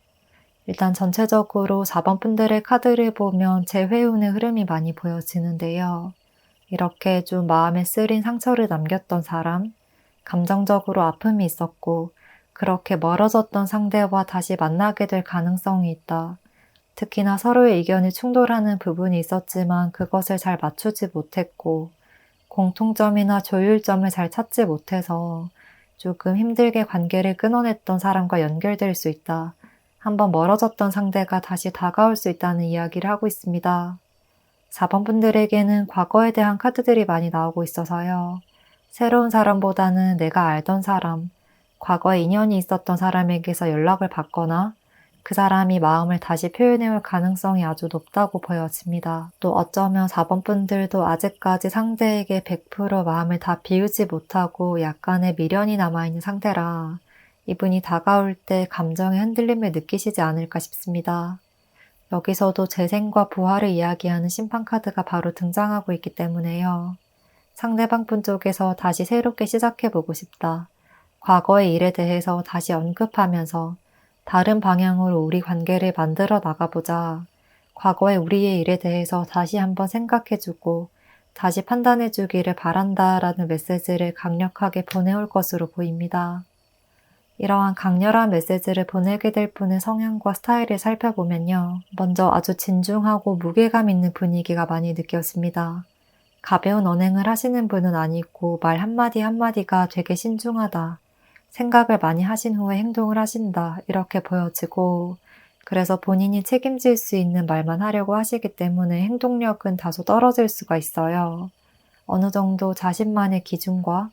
일단 전체적으로 4번 분들의 카드를 보면 재회운의 흐름이 많이 보여지는데요. 이렇게 좀 마음에 쓰린 상처를 남겼던 사람, 감정적으로 아픔이 있었고 그렇게 멀어졌던 상대와 다시 만나게 될 가능성이 있다. 특히나 서로의 의견이 충돌하는 부분이 있었지만 그것을 잘 맞추지 못했고 공통점이나 조율점을 잘 찾지 못해서 조금 힘들게 관계를 끊어냈던 사람과 연결될 수 있다. 한번 멀어졌던 상대가 다시 다가올 수 있다는 이야기를 하고 있습니다. 4번 분들에게는 과거에 대한 카드들이 많이 나오고 있어서요. 새로운 사람보다는 내가 알던 사람, 과거에 인연이 있었던 사람에게서 연락을 받거나 그 사람이 마음을 다시 표현해올 가능성이 아주 높다고 보여집니다. 또 어쩌면 4번 분들도 아직까지 상대에게 100% 마음을 다 비우지 못하고 약간의 미련이 남아있는 상태라 이분이 다가올 때 감정의 흔들림을 느끼시지 않을까 싶습니다. 여기서도 재생과 부활을 이야기하는 심판카드가 바로 등장하고 있기 때문에요. 상대방 분 쪽에서 다시 새롭게 시작해보고 싶다. 과거의 일에 대해서 다시 언급하면서 다른 방향으로 우리 관계를 만들어 나가보자. 과거의 우리의 일에 대해서 다시 한번 생각해주고 다시 판단해주기를 바란다라는 메시지를 강력하게 보내올 것으로 보입니다. 이러한 강렬한 메시지를 보내게 될 분의 성향과 스타일을 살펴보면요. 먼저 아주 진중하고 무게감 있는 분위기가 많이 느껴집니다. 가벼운 언행을 하시는 분은 아니고 말 한마디 한마디가 되게 신중하다. 생각을 많이 하신 후에 행동을 하신다. 이렇게 보여지고 그래서 본인이 책임질 수 있는 말만 하려고 하시기 때문에 행동력은 다소 떨어질 수가 있어요. 어느 정도 자신만의 기준과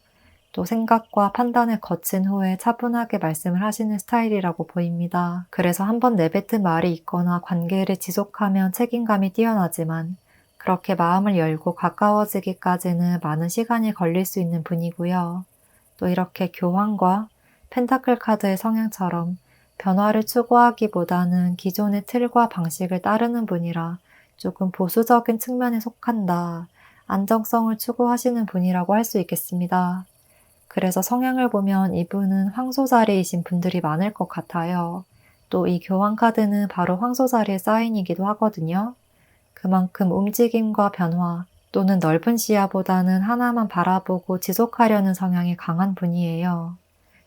또 생각과 판단을 거친 후에 차분하게 말씀을 하시는 스타일이라고 보입니다. 그래서 한번 내뱉은 말이 있거나 관계를 지속하면 책임감이 뛰어나지만 그렇게 마음을 열고 가까워지기까지는 많은 시간이 걸릴 수 있는 분이고요. 또 이렇게 교황과 펜타클 카드의 성향처럼 변화를 추구하기보다는 기존의 틀과 방식을 따르는 분이라 조금 보수적인 측면에 속한다. 안정성을 추구하시는 분이라고 할 수 있겠습니다. 그래서 성향을 보면 이분은 황소자리이신 분들이 많을 것 같아요. 또 이 교황 카드는 바로 황소자리의 사인이기도 하거든요. 그만큼 움직임과 변화 또는 넓은 시야보다는 하나만 바라보고 지속하려는 성향이 강한 분이에요.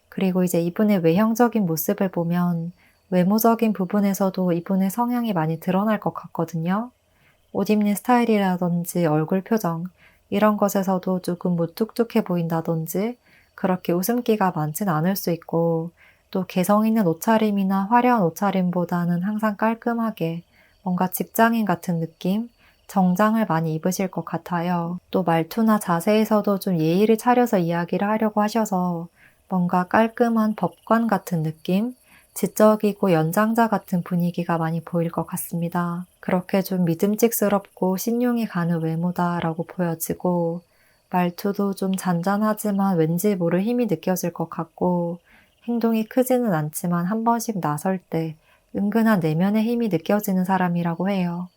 그리고 이제 이분의 외형적인 모습을 보면 외모적인 부분에서도 이분의 성향이 많이 드러날 것 같거든요. 옷 입는 스타일이라든지 얼굴 표정 이런 것에서도 조금 무뚝뚝해 보인다든지 그렇게 웃음기가 많진 않을 수 있고 또 개성 있는 옷차림이나 화려한 옷차림보다는 항상 깔끔하게 뭔가 직장인 같은 느낌, 정장을 많이 입으실 것 같아요. 또 말투나 자세에서도 좀 예의를 차려서 이야기를 하려고 하셔서 뭔가 깔끔한 법관 같은 느낌, 지적이고 연장자 같은 분위기가 많이 보일 것 같습니다. 그렇게 좀 믿음직스럽고 신용이 가는 외모다라고 보여지고 말투도 좀 잔잔하지만 왠지 모를 힘이 느껴질 것 같고 행동이 크지는 않지만 한 번씩 나설 때 은근한 내면의 힘이 느껴지는 사람이라고 해요.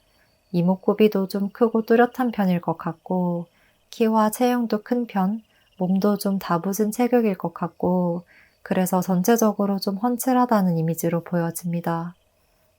이목구비도 좀 크고 뚜렷한 편일 것 같고 키와 체형도 큰 편, 몸도 좀 다부진 체격일 것 같고 그래서 전체적으로 좀 훤칠하다는 이미지로 보여집니다.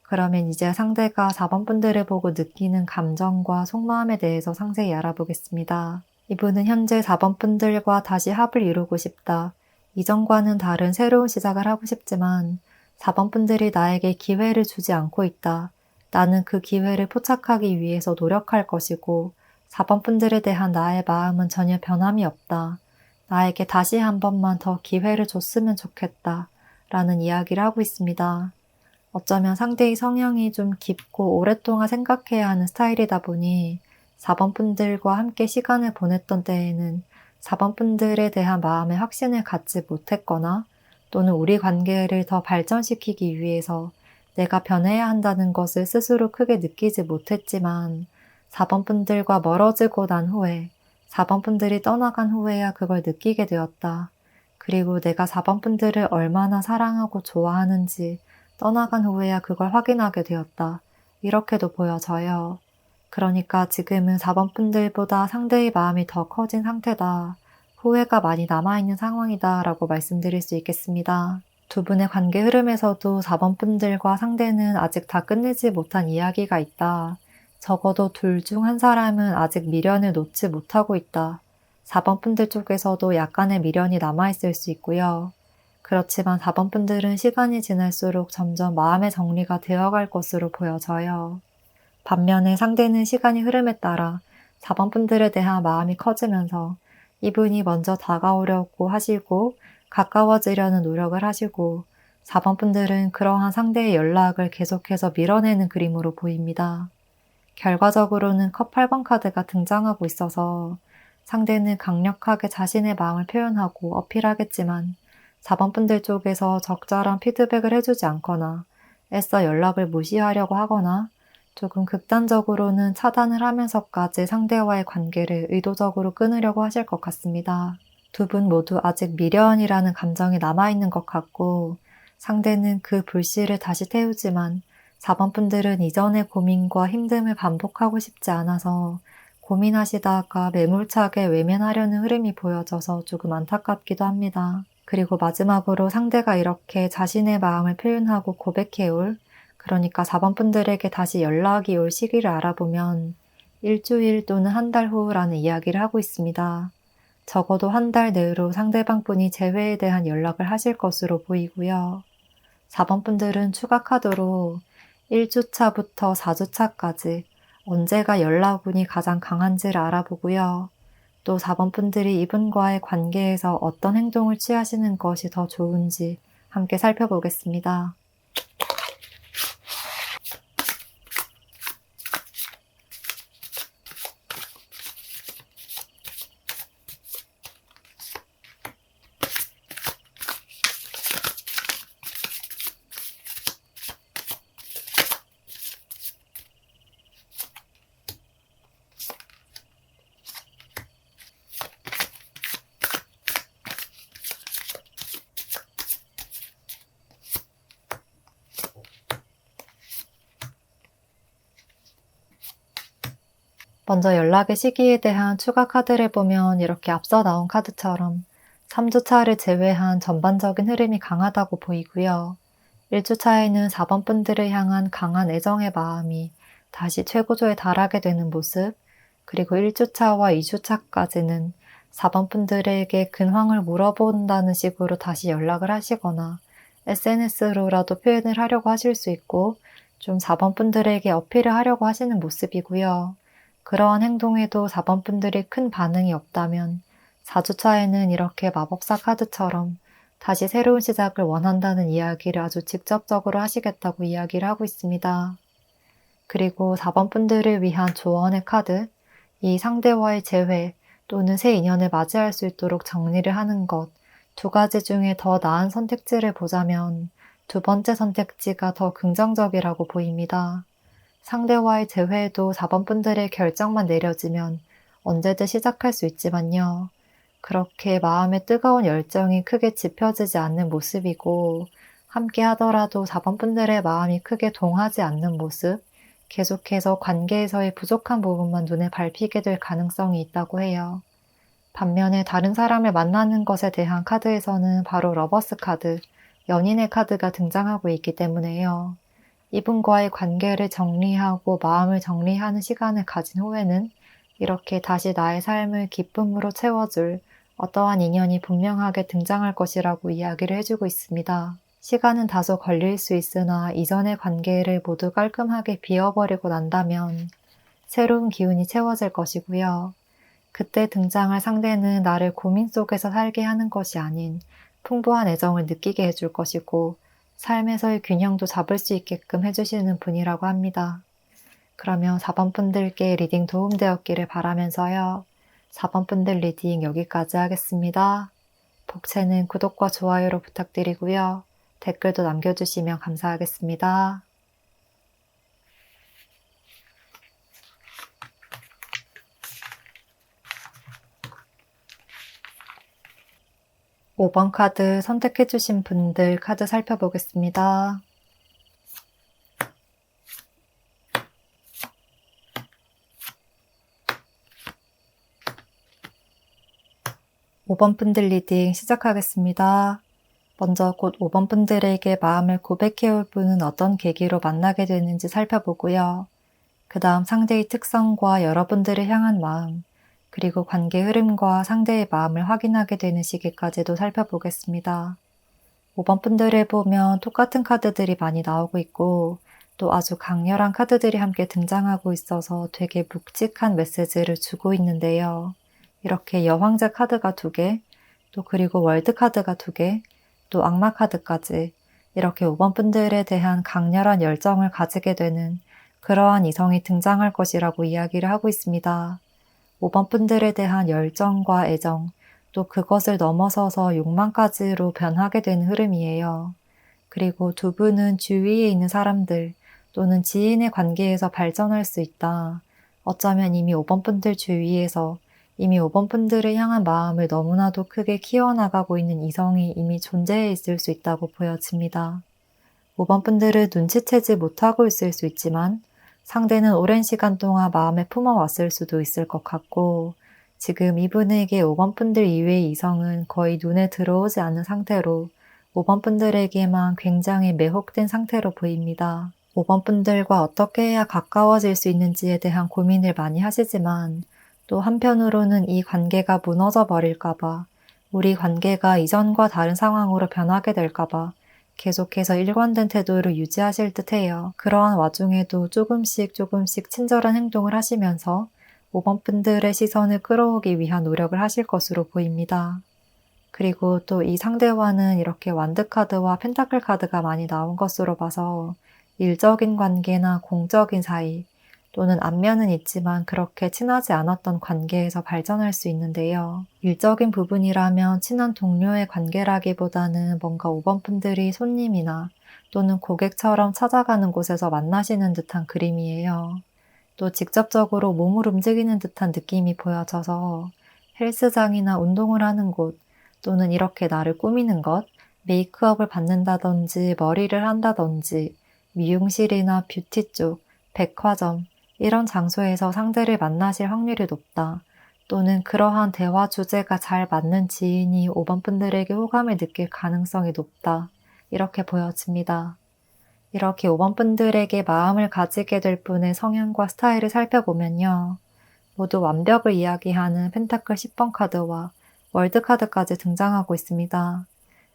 그러면 이제 상대가 4번 분들을 보고 느끼는 감정과 속마음에 대해서 상세히 알아보겠습니다. 이분은 현재 4번 분들과 다시 합을 이루고 싶다. 이전과는 다른 새로운 시작을 하고 싶지만 4번 분들이 나에게 기회를 주지 않고 있다. 나는 그 기회를 포착하기 위해서 노력할 것이고 4번 분들에 대한 나의 마음은 전혀 변함이 없다. 나에게 다시 한 번만 더 기회를 줬으면 좋겠다. 라는 이야기를 하고 있습니다. 어쩌면 상대의 성향이 좀 깊고 오랫동안 생각해야 하는 스타일이다 보니 4번 분들과 함께 시간을 보냈던 때에는 4번 분들에 대한 마음의 확신을 갖지 못했거나 또는 우리 관계를 더 발전시키기 위해서 내가 변해야 한다는 것을 스스로 크게 느끼지 못했지만 4번 분들과 멀어지고 난 후에 4번 분들이 떠나간 후에야 그걸 느끼게 되었다. 그리고 내가 4번 분들을 얼마나 사랑하고 좋아하는지 떠나간 후에야 그걸 확인하게 되었다. 이렇게도 보여져요. 그러니까 지금은 4번 분들보다 상대의 마음이 더 커진 상태다. 후회가 많이 남아있는 상황이다 라고 말씀드릴 수 있겠습니다. 두 분의 관계 흐름에서도 4번 분들과 상대는 아직 다 끝내지 못한 이야기가 있다. 적어도 둘 중 한 사람은 아직 미련을 놓지 못하고 있다. 4번 분들 쪽에서도 약간의 미련이 남아있을 수 있고요. 그렇지만 4번 분들은 시간이 지날수록 점점 마음의 정리가 되어갈 것으로 보여져요. 반면에 상대는 시간이 흐름에 따라 4번 분들에 대한 마음이 커지면서 이분이 먼저 다가오려고 하시고 가까워지려는 노력을 하시고 4번 분들은 그러한 상대의 연락을 계속해서 밀어내는 그림으로 보입니다. 결과적으로는 컵 8번 카드가 등장하고 있어서 상대는 강력하게 자신의 마음을 표현하고 어필하겠지만 4번 분들 쪽에서 적절한 피드백을 해주지 않거나 애써 연락을 무시하려고 하거나 조금 극단적으로는 차단을 하면서까지 상대와의 관계를 의도적으로 끊으려고 하실 것 같습니다. 두 분 모두 아직 미련이라는 감정이 남아있는 것 같고 상대는 그 불씨를 다시 태우지만 4번 분들은 이전의 고민과 힘듦을 반복하고 싶지 않아서 고민하시다가 매몰차게 외면하려는 흐름이 보여져서 조금 안타깝기도 합니다. 그리고 마지막으로 상대가 이렇게 자신의 마음을 표현하고 고백해올, 그러니까 4번 분들에게 다시 연락이 올 시기를 알아보면 일주일 또는 한 달 후라는 이야기를 하고 있습니다. 적어도 한 달 내로 상대방 분이 재회에 대한 연락을 하실 것으로 보이고요. 4번 분들은 추가 카드로 1주차부터 4주차까지 언제가 연락운이 가장 강한지를 알아보고요. 또 4번 분들이 이분과의 관계에서 어떤 행동을 취하시는 것이 더 좋은지 함께 살펴보겠습니다. 먼저 연락의 시기에 대한 추가 카드를 보면 이렇게 앞서 나온 카드처럼 3주차를 제외한 전반적인 흐름이 강하다고 보이고요. 1주차에는 4번 분들을 향한 강한 애정의 마음이 다시 최고조에 달하게 되는 모습, 그리고 1주차와 2주차까지는 4번 분들에게 근황을 물어본다는 식으로 다시 연락을 하시거나 SNS로라도 표현을 하려고 하실 수 있고 좀 4번 분들에게 어필을 하려고 하시는 모습이고요. 그러한 행동에도 4번 분들이 큰 반응이 없다면 4주차에는 이렇게 마법사 카드처럼 다시 새로운 시작을 원한다는 이야기를 아주 직접적으로 하시겠다고 이야기를 하고 있습니다. 그리고 4번 분들을 위한 조언의 카드, 이 상대와의 재회 또는 새 인연을 맞이할 수 있도록 정리를 하는 것, 두 가지 중에 더 나은 선택지를 보자면 두 번째 선택지가 더 긍정적이라고 보입니다. 상대와의 재회에도 4번 분들의 결정만 내려지면 언제든 시작할 수 있지만요. 그렇게 마음의 뜨거운 열정이 크게 지펴지지 않는 모습이고 함께 하더라도 4번 분들의 마음이 크게 동하지 않는 모습, 계속해서 관계에서의 부족한 부분만 눈에 밟히게 될 가능성이 있다고 해요. 반면에 다른 사람을 만나는 것에 대한 카드에서는 바로 러버스 카드, 연인의 카드가 등장하고 있기 때문에요. 이분과의 관계를 정리하고 마음을 정리하는 시간을 가진 후에는 이렇게 다시 나의 삶을 기쁨으로 채워줄 어떠한 인연이 분명하게 등장할 것이라고 이야기를 해주고 있습니다. 시간은 다소 걸릴 수 있으나 이전의 관계를 모두 깔끔하게 비워버리고 난다면 새로운 기운이 채워질 것이고요. 그때 등장할 상대는 나를 고민 속에서 살게 하는 것이 아닌 풍부한 애정을 느끼게 해줄 것이고 삶에서의 균형도 잡을 수 있게끔 해주시는 분이라고 합니다. 그러면 4번 분들께 리딩 도움되었기를 바라면서요. 4번 분들 리딩 여기까지 하겠습니다. 복채는 구독과 좋아요로 부탁드리고요. 댓글도 남겨주시면 감사하겠습니다. 5번 카드 선택해주신 분들 카드 살펴보겠습니다. 5번 분들 리딩 시작하겠습니다. 먼저 곧 5번 분들에게 마음을 고백해올 분은 어떤 계기로 만나게 되는지 살펴보고요. 그 다음 상대의 특성과 여러분들을 향한 마음, 그리고 관계 흐름과 상대의 마음을 확인하게 되는 시기까지도 살펴보겠습니다. 5번 분들을 보면 똑같은 카드들이 많이 나오고 있고 또 아주 강렬한 카드들이 함께 등장하고 있어서 되게 묵직한 메시지를 주고 있는데요. 이렇게 여왕제 카드가 2개, 또 그리고 월드 카드가 2개, 또 악마 카드까지 이렇게 5번 분들에 대한 강렬한 열정을 가지게 되는 그러한 이성이 등장할 것이라고 이야기를 하고 있습니다. 5번 분들에 대한 열정과 애정, 또 그것을 넘어서서 욕망까지로 변하게 되는 흐름이에요. 그리고 두 분은 주위에 있는 사람들 또는 지인의 관계에서 발전할 수 있다. 어쩌면 이미 5번 분들 주위에서 이미 5번 분들을 향한 마음을 너무나도 크게 키워나가고 있는 이성이 이미 존재해 있을 수 있다고 보여집니다. 5번 분들은 눈치채지 못하고 있을 수 있지만 상대는 오랜 시간 동안 마음에 품어왔을 수도 있을 것 같고 지금 이분에게 5번 분들 이외의 이성은 거의 눈에 들어오지 않는 상태로 5번 분들에게만 굉장히 매혹된 상태로 보입니다. 5번 분들과 어떻게 해야 가까워질 수 있는지에 대한 고민을 많이 하시지만 또 한편으로는 이 관계가 무너져 버릴까봐, 우리 관계가 이전과 다른 상황으로 변하게 될까봐 계속해서 일관된 태도를 유지하실 듯해요. 그러한 와중에도 조금씩 친절한 행동을 하시면서 5번 분들의 시선을 끌어오기 위한 노력을 하실 것으로 보입니다. 그리고 또 이 상대와는 이렇게 완드 카드와 펜타클 카드가 많이 나온 것으로 봐서 일적인 관계나 공적인 사이 또는 안면은 있지만 그렇게 친하지 않았던 관계에서 발전할 수 있는데요. 일적인 부분이라면 친한 동료의 관계라기보다는 뭔가 5번 분들이 손님이나 또는 고객처럼 찾아가는 곳에서 만나시는 듯한 그림이에요. 또 직접적으로 몸을 움직이는 듯한 느낌이 보여져서 헬스장이나 운동을 하는 곳 또는 이렇게 나를 꾸미는 것, 메이크업을 받는다든지 머리를 한다든지 미용실이나 뷰티 쪽, 백화점 이런 장소에서 상대를 만나실 확률이 높다. 또는 그러한 대화 주제가 잘 맞는 지인이 5번 분들에게 호감을 느낄 가능성이 높다. 이렇게 보여집니다. 이렇게 5번 분들에게 마음을 가지게 될 분의 성향과 스타일을 살펴보면요. 모두 완벽을 이야기하는 펜타클 10번 카드와 월드 카드까지 등장하고 있습니다.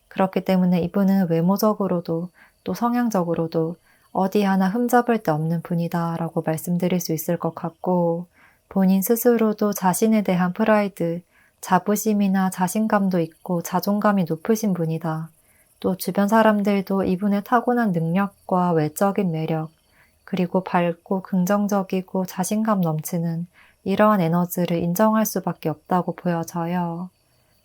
그렇기 때문에 이분은 외모적으로도 또 성향적으로도 어디 하나 흠잡을 데 없는 분이다 라고 말씀드릴 수 있을 것 같고 본인 스스로도 자신에 대한 프라이드, 자부심이나 자신감도 있고 자존감이 높으신 분이다. 또 주변 사람들도 이분의 타고난 능력과 외적인 매력, 그리고 밝고 긍정적이고 자신감 넘치는 이러한 에너지를 인정할 수밖에 없다고 보여져요.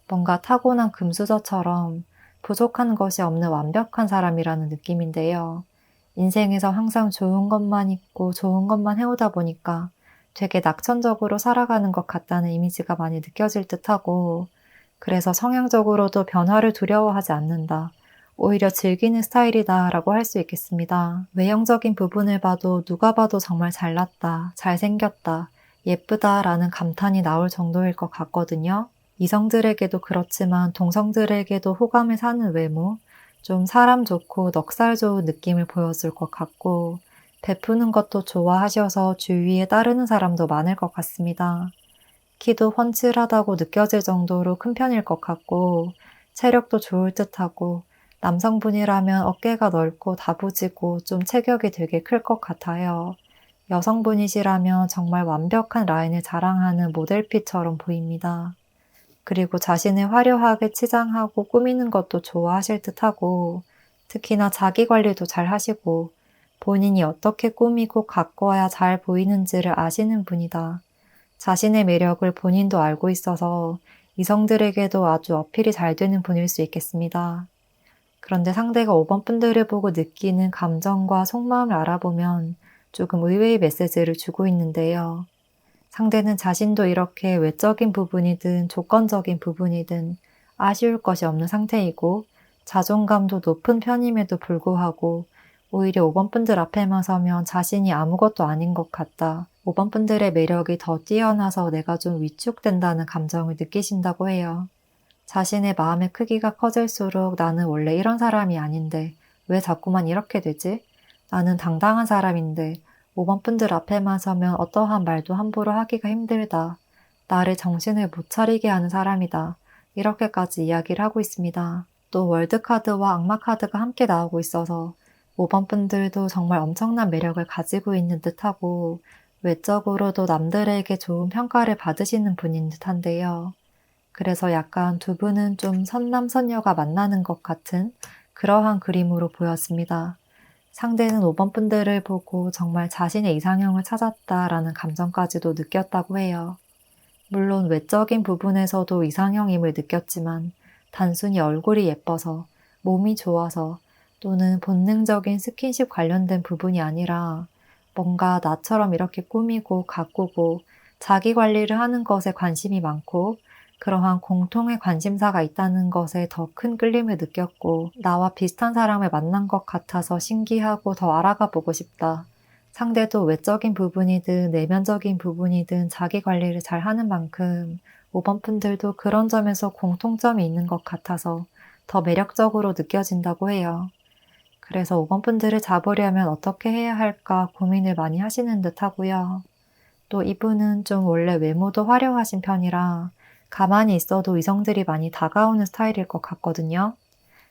뭔가 타고난 금수저처럼 부족한 것이 없는 완벽한 사람이라는 느낌인데요. 인생에서 항상 좋은 것만 있고 좋은 것만 해오다 보니까 되게 낙천적으로 살아가는 것 같다는 이미지가 많이 느껴질 듯하고, 그래서 성향적으로도 변화를 두려워하지 않는다, 오히려 즐기는 스타일이다 라고 할 수 있겠습니다. 외형적인 부분을 봐도 누가 봐도 정말 잘났다, 잘생겼다, 예쁘다 라는 감탄이 나올 정도일 것 같거든요. 이성들에게도 그렇지만 동성들에게도 호감을 사는 외모, 좀 사람 좋고 넉살 좋은 느낌을 보여줄 것 같고, 베푸는 것도 좋아하셔서 주위에 따르는 사람도 많을 것 같습니다. 키도 훤칠하다고 느껴질 정도로 큰 편일 것 같고, 체력도 좋을 듯하고, 남성분이라면 어깨가 넓고 다부지고 좀 체격이 되게 클 것 같아요. 여성분이시라면 정말 완벽한 라인을 자랑하는 모델핏처럼 보입니다. 그리고 자신을 화려하게 치장하고 꾸미는 것도 좋아하실 듯하고, 특히나 자기 관리도 잘 하시고, 본인이 어떻게 꾸미고 가꿔야 잘 보이는지를 아시는 분이다. 자신의 매력을 본인도 알고 있어서 이성들에게도 아주 어필이 잘 되는 분일 수 있겠습니다. 그런데 상대가 5번 분들을 보고 느끼는 감정과 속마음을 알아보면 조금 의외의 메시지를 주고 있는데요. 상대는 자신도 이렇게 외적인 부분이든 조건적인 부분이든 아쉬울 것이 없는 상태이고, 자존감도 높은 편임에도 불구하고 오히려 5번 분들 앞에만 서면 자신이 아무것도 아닌 것 같다, 5번 분들의 매력이 더 뛰어나서 내가 좀 위축된다는 감정을 느끼신다고 해요. 자신의 마음의 크기가 커질수록 나는 원래 이런 사람이 아닌데 왜 자꾸만 이렇게 되지? 나는 당당한 사람인데 5번 분들 앞에만 서면 어떠한 말도 함부로 하기가 힘들다. 나를 정신을 못 차리게 하는 사람이다. 이렇게까지 이야기를 하고 있습니다. 또 월드카드와 악마카드가 함께 나오고 있어서 5번 분들도 정말 엄청난 매력을 가지고 있는 듯하고, 외적으로도 남들에게 좋은 평가를 받으시는 분인 듯한데요. 그래서 약간 두 분은 좀 선남선녀가 만나는 것 같은 그러한 그림으로 보였습니다. 상대는 5번 분들을 보고 정말 자신의 이상형을 찾았다라는 감정까지도 느꼈다고 해요. 물론 외적인 부분에서도 이상형임을 느꼈지만, 단순히 얼굴이 예뻐서, 몸이 좋아서, 또는 본능적인 스킨십 관련된 부분이 아니라 뭔가 나처럼 이렇게 꾸미고 가꾸고 자기 관리를 하는 것에 관심이 많고, 그러한 공통의 관심사가 있다는 것에 더 큰 끌림을 느꼈고, 나와 비슷한 사람을 만난 것 같아서 신기하고 더 알아가 보고 싶다. 상대도 외적인 부분이든 내면적인 부분이든 자기 관리를 잘 하는 만큼 5번 분들도 그런 점에서 공통점이 있는 것 같아서 더 매력적으로 느껴진다고 해요. 그래서 5번 분들을 잡으려면 어떻게 해야 할까 고민을 많이 하시는 듯 하고요. 또 이분은 좀 원래 외모도 화려하신 편이라 가만히 있어도 이성들이 많이 다가오는 스타일일 것 같거든요.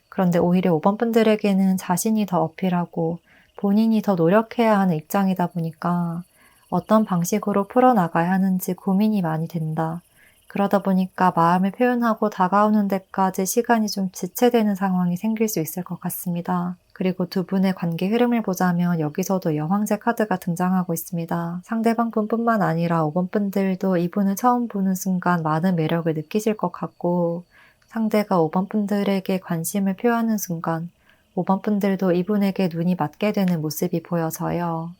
그런데 오히려 5번 분들에게는 자신이 더 어필하고 본인이 더 노력해야 하는 입장이다 보니까 어떤 방식으로 풀어나가야 하는지 고민이 많이 된다. 그러다 보니까 마음을 표현하고 다가오는 데까지 시간이 좀 지체되는 상황이 생길 수 있을 것 같습니다. 그리고 두 분의 관계 흐름을 보자면 여기서도 여왕제 카드가 등장하고 있습니다. 상대방 분뿐만 아니라 5번 분들도 이분을 처음 보는 순간 많은 매력을 느끼실 것 같고, 상대가 5번 분들에게 관심을 표하는 순간 5번 분들도 이분에게 눈이 맞게 되는 모습이 보여져요.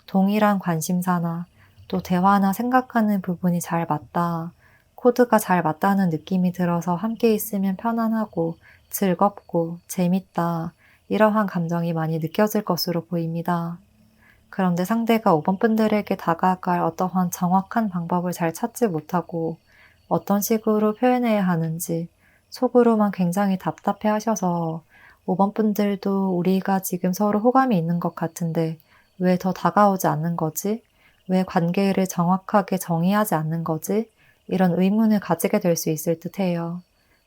동일한 관심사나 또 대화나 생각하는 부분이 잘 맞다, 코드가 잘 맞다는 느낌이 들어서 함께 있으면 편안하고 즐겁고 재밌다, 이러한 감정이 많이 느껴질 것으로 보입니다. 그런데 상대가 5번 분들에게 다가갈 어떠한 정확한 방법을 잘 찾지 못하고 어떤 식으로 표현해야 하는지 속으로만 굉장히 답답해 하셔서 5번 분들도 우리가 지금 서로 호감이 있는 것 같은데 왜 더 다가오지 않는 거지? 왜 관계를 정확하게 정의하지 않는 거지? 이런 의문을 가지게 될 수 있을 듯해요.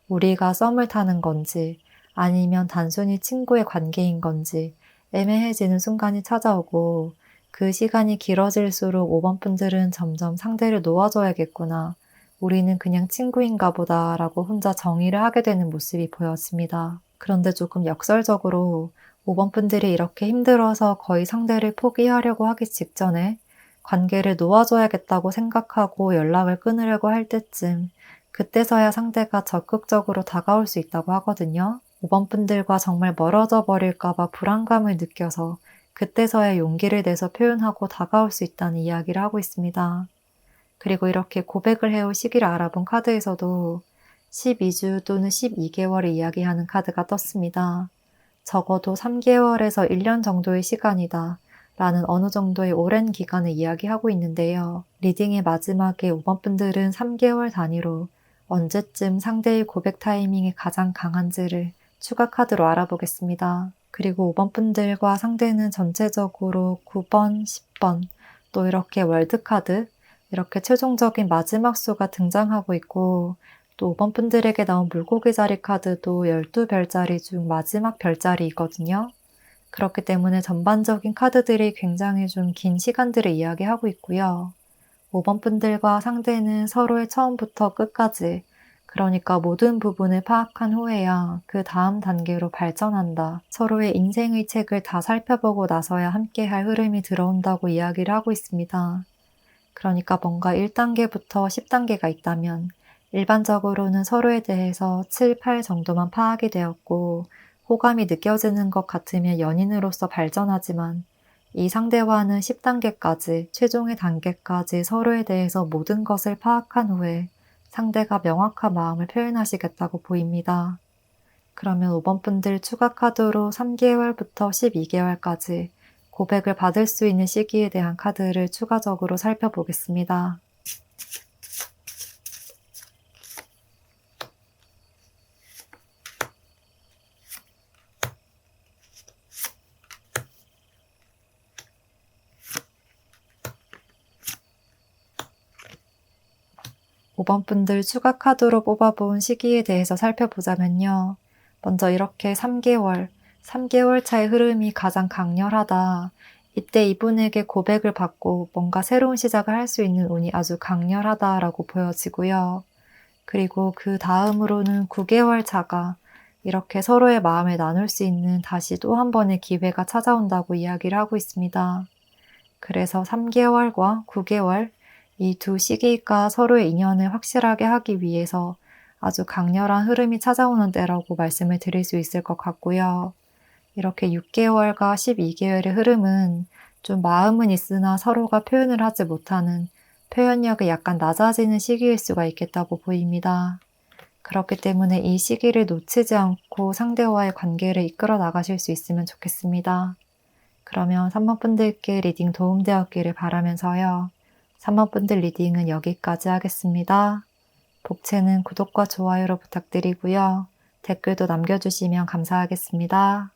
우리가 썸을 타는 건지 아니면 단순히 친구의 관계인 건지 애매해지는 순간이 찾아오고, 그 시간이 길어질수록 5번 분들은 점점 상대를 놓아줘야겠구나, 우리는 그냥 친구인가 보다 라고 혼자 정의를 하게 되는 모습이 보였습니다. 그런데 조금 역설적으로 5번 분들이 이렇게 힘들어서 거의 상대를 포기하려고 하기 직전에 관계를 놓아줘야겠다고 생각하고 연락을 끊으려고 할 때쯤, 그때서야 상대가 적극적으로 다가올 수 있다고 하거든요. 5번 분들과 정말 멀어져 버릴까봐 불안감을 느껴서 그때서야 용기를 내서 표현하고 다가올 수 있다는 이야기를 하고 있습니다. 그리고 이렇게 고백을 해올 시기를 알아본 카드에서도 12주 또는 12개월을 이야기하는 카드가 떴습니다. 적어도 3개월에서 1년 정도의 시간이다 라는 어느 정도의 오랜 기간을 이야기하고 있는데요. 리딩의 마지막에 5번 분들은 3개월 단위로 언제쯤 상대의 고백 타이밍이 가장 강한지를 추가 카드로 알아보겠습니다. 그리고 5번 분들과 상대는 전체적으로 9번, 10번, 또 이렇게 월드카드, 이렇게 최종적인 마지막 수가 등장하고 있고, 또 5번 분들에게 나온 물고기 자리 카드도 12별자리 중 마지막 별자리이거든요. 그렇기 때문에 전반적인 카드들이 굉장히 좀 긴 시간들을 이야기하고 있고요. 5번 분들과 상대는 서로의 처음부터 끝까지, 그러니까 모든 부분을 파악한 후에야 그 다음 단계로 발전한다. 서로의 인생의 책을 다 살펴보고 나서야 함께할 흐름이 들어온다고 이야기를 하고 있습니다. 그러니까 뭔가 1단계부터 10단계가 있다면 일반적으로는 서로에 대해서 7, 8 정도만 파악이 되었고 호감이 느껴지는 것 같으면 연인으로서 발전하지만 이 상대와는 10단계까지, 최종의 단계까지 서로에 대해서 모든 것을 파악한 후에 상대가 명확한 마음을 표현하시겠다고 보입니다. 그러면 5번 분들 추가 카드로 3개월부터 12개월까지 고백을 받을 수 있는 시기에 대한 카드를 추가적으로 살펴보겠습니다. 5번 분들 추가 카드로 뽑아본 시기에 대해서 살펴보자면요. 먼저 이렇게 3개월 차의 흐름이 가장 강렬하다. 이때 이분에게 고백을 받고 뭔가 새로운 시작을 할 수 있는 운이 아주 강렬하다라고 보여지고요. 그리고 그 다음으로는 9개월 차가 이렇게 서로의 마음을 나눌 수 있는 다시 또 한 번의 기회가 찾아온다고 이야기를 하고 있습니다. 그래서 3개월과 9개월, 이 두 시기가 서로의 인연을 확실하게 하기 위해서 아주 강렬한 흐름이 찾아오는 때라고 말씀을 드릴 수 있을 것 같고요. 이렇게 6개월과 12개월의 흐름은 좀 마음은 있으나 서로가 표현을 하지 못하는 표현력이 약간 낮아지는 시기일 수가 있겠다고 보입니다. 그렇기 때문에 이 시기를 놓치지 않고 상대와의 관계를 이끌어 나가실 수 있으면 좋겠습니다. 그러면 3번 분들께 리딩 도움되었기를 바라면서요. 3번 분들 리딩은 여기까지 하겠습니다. 복채는 구독과 좋아요로 부탁드리고요. 댓글도 남겨주시면 감사하겠습니다.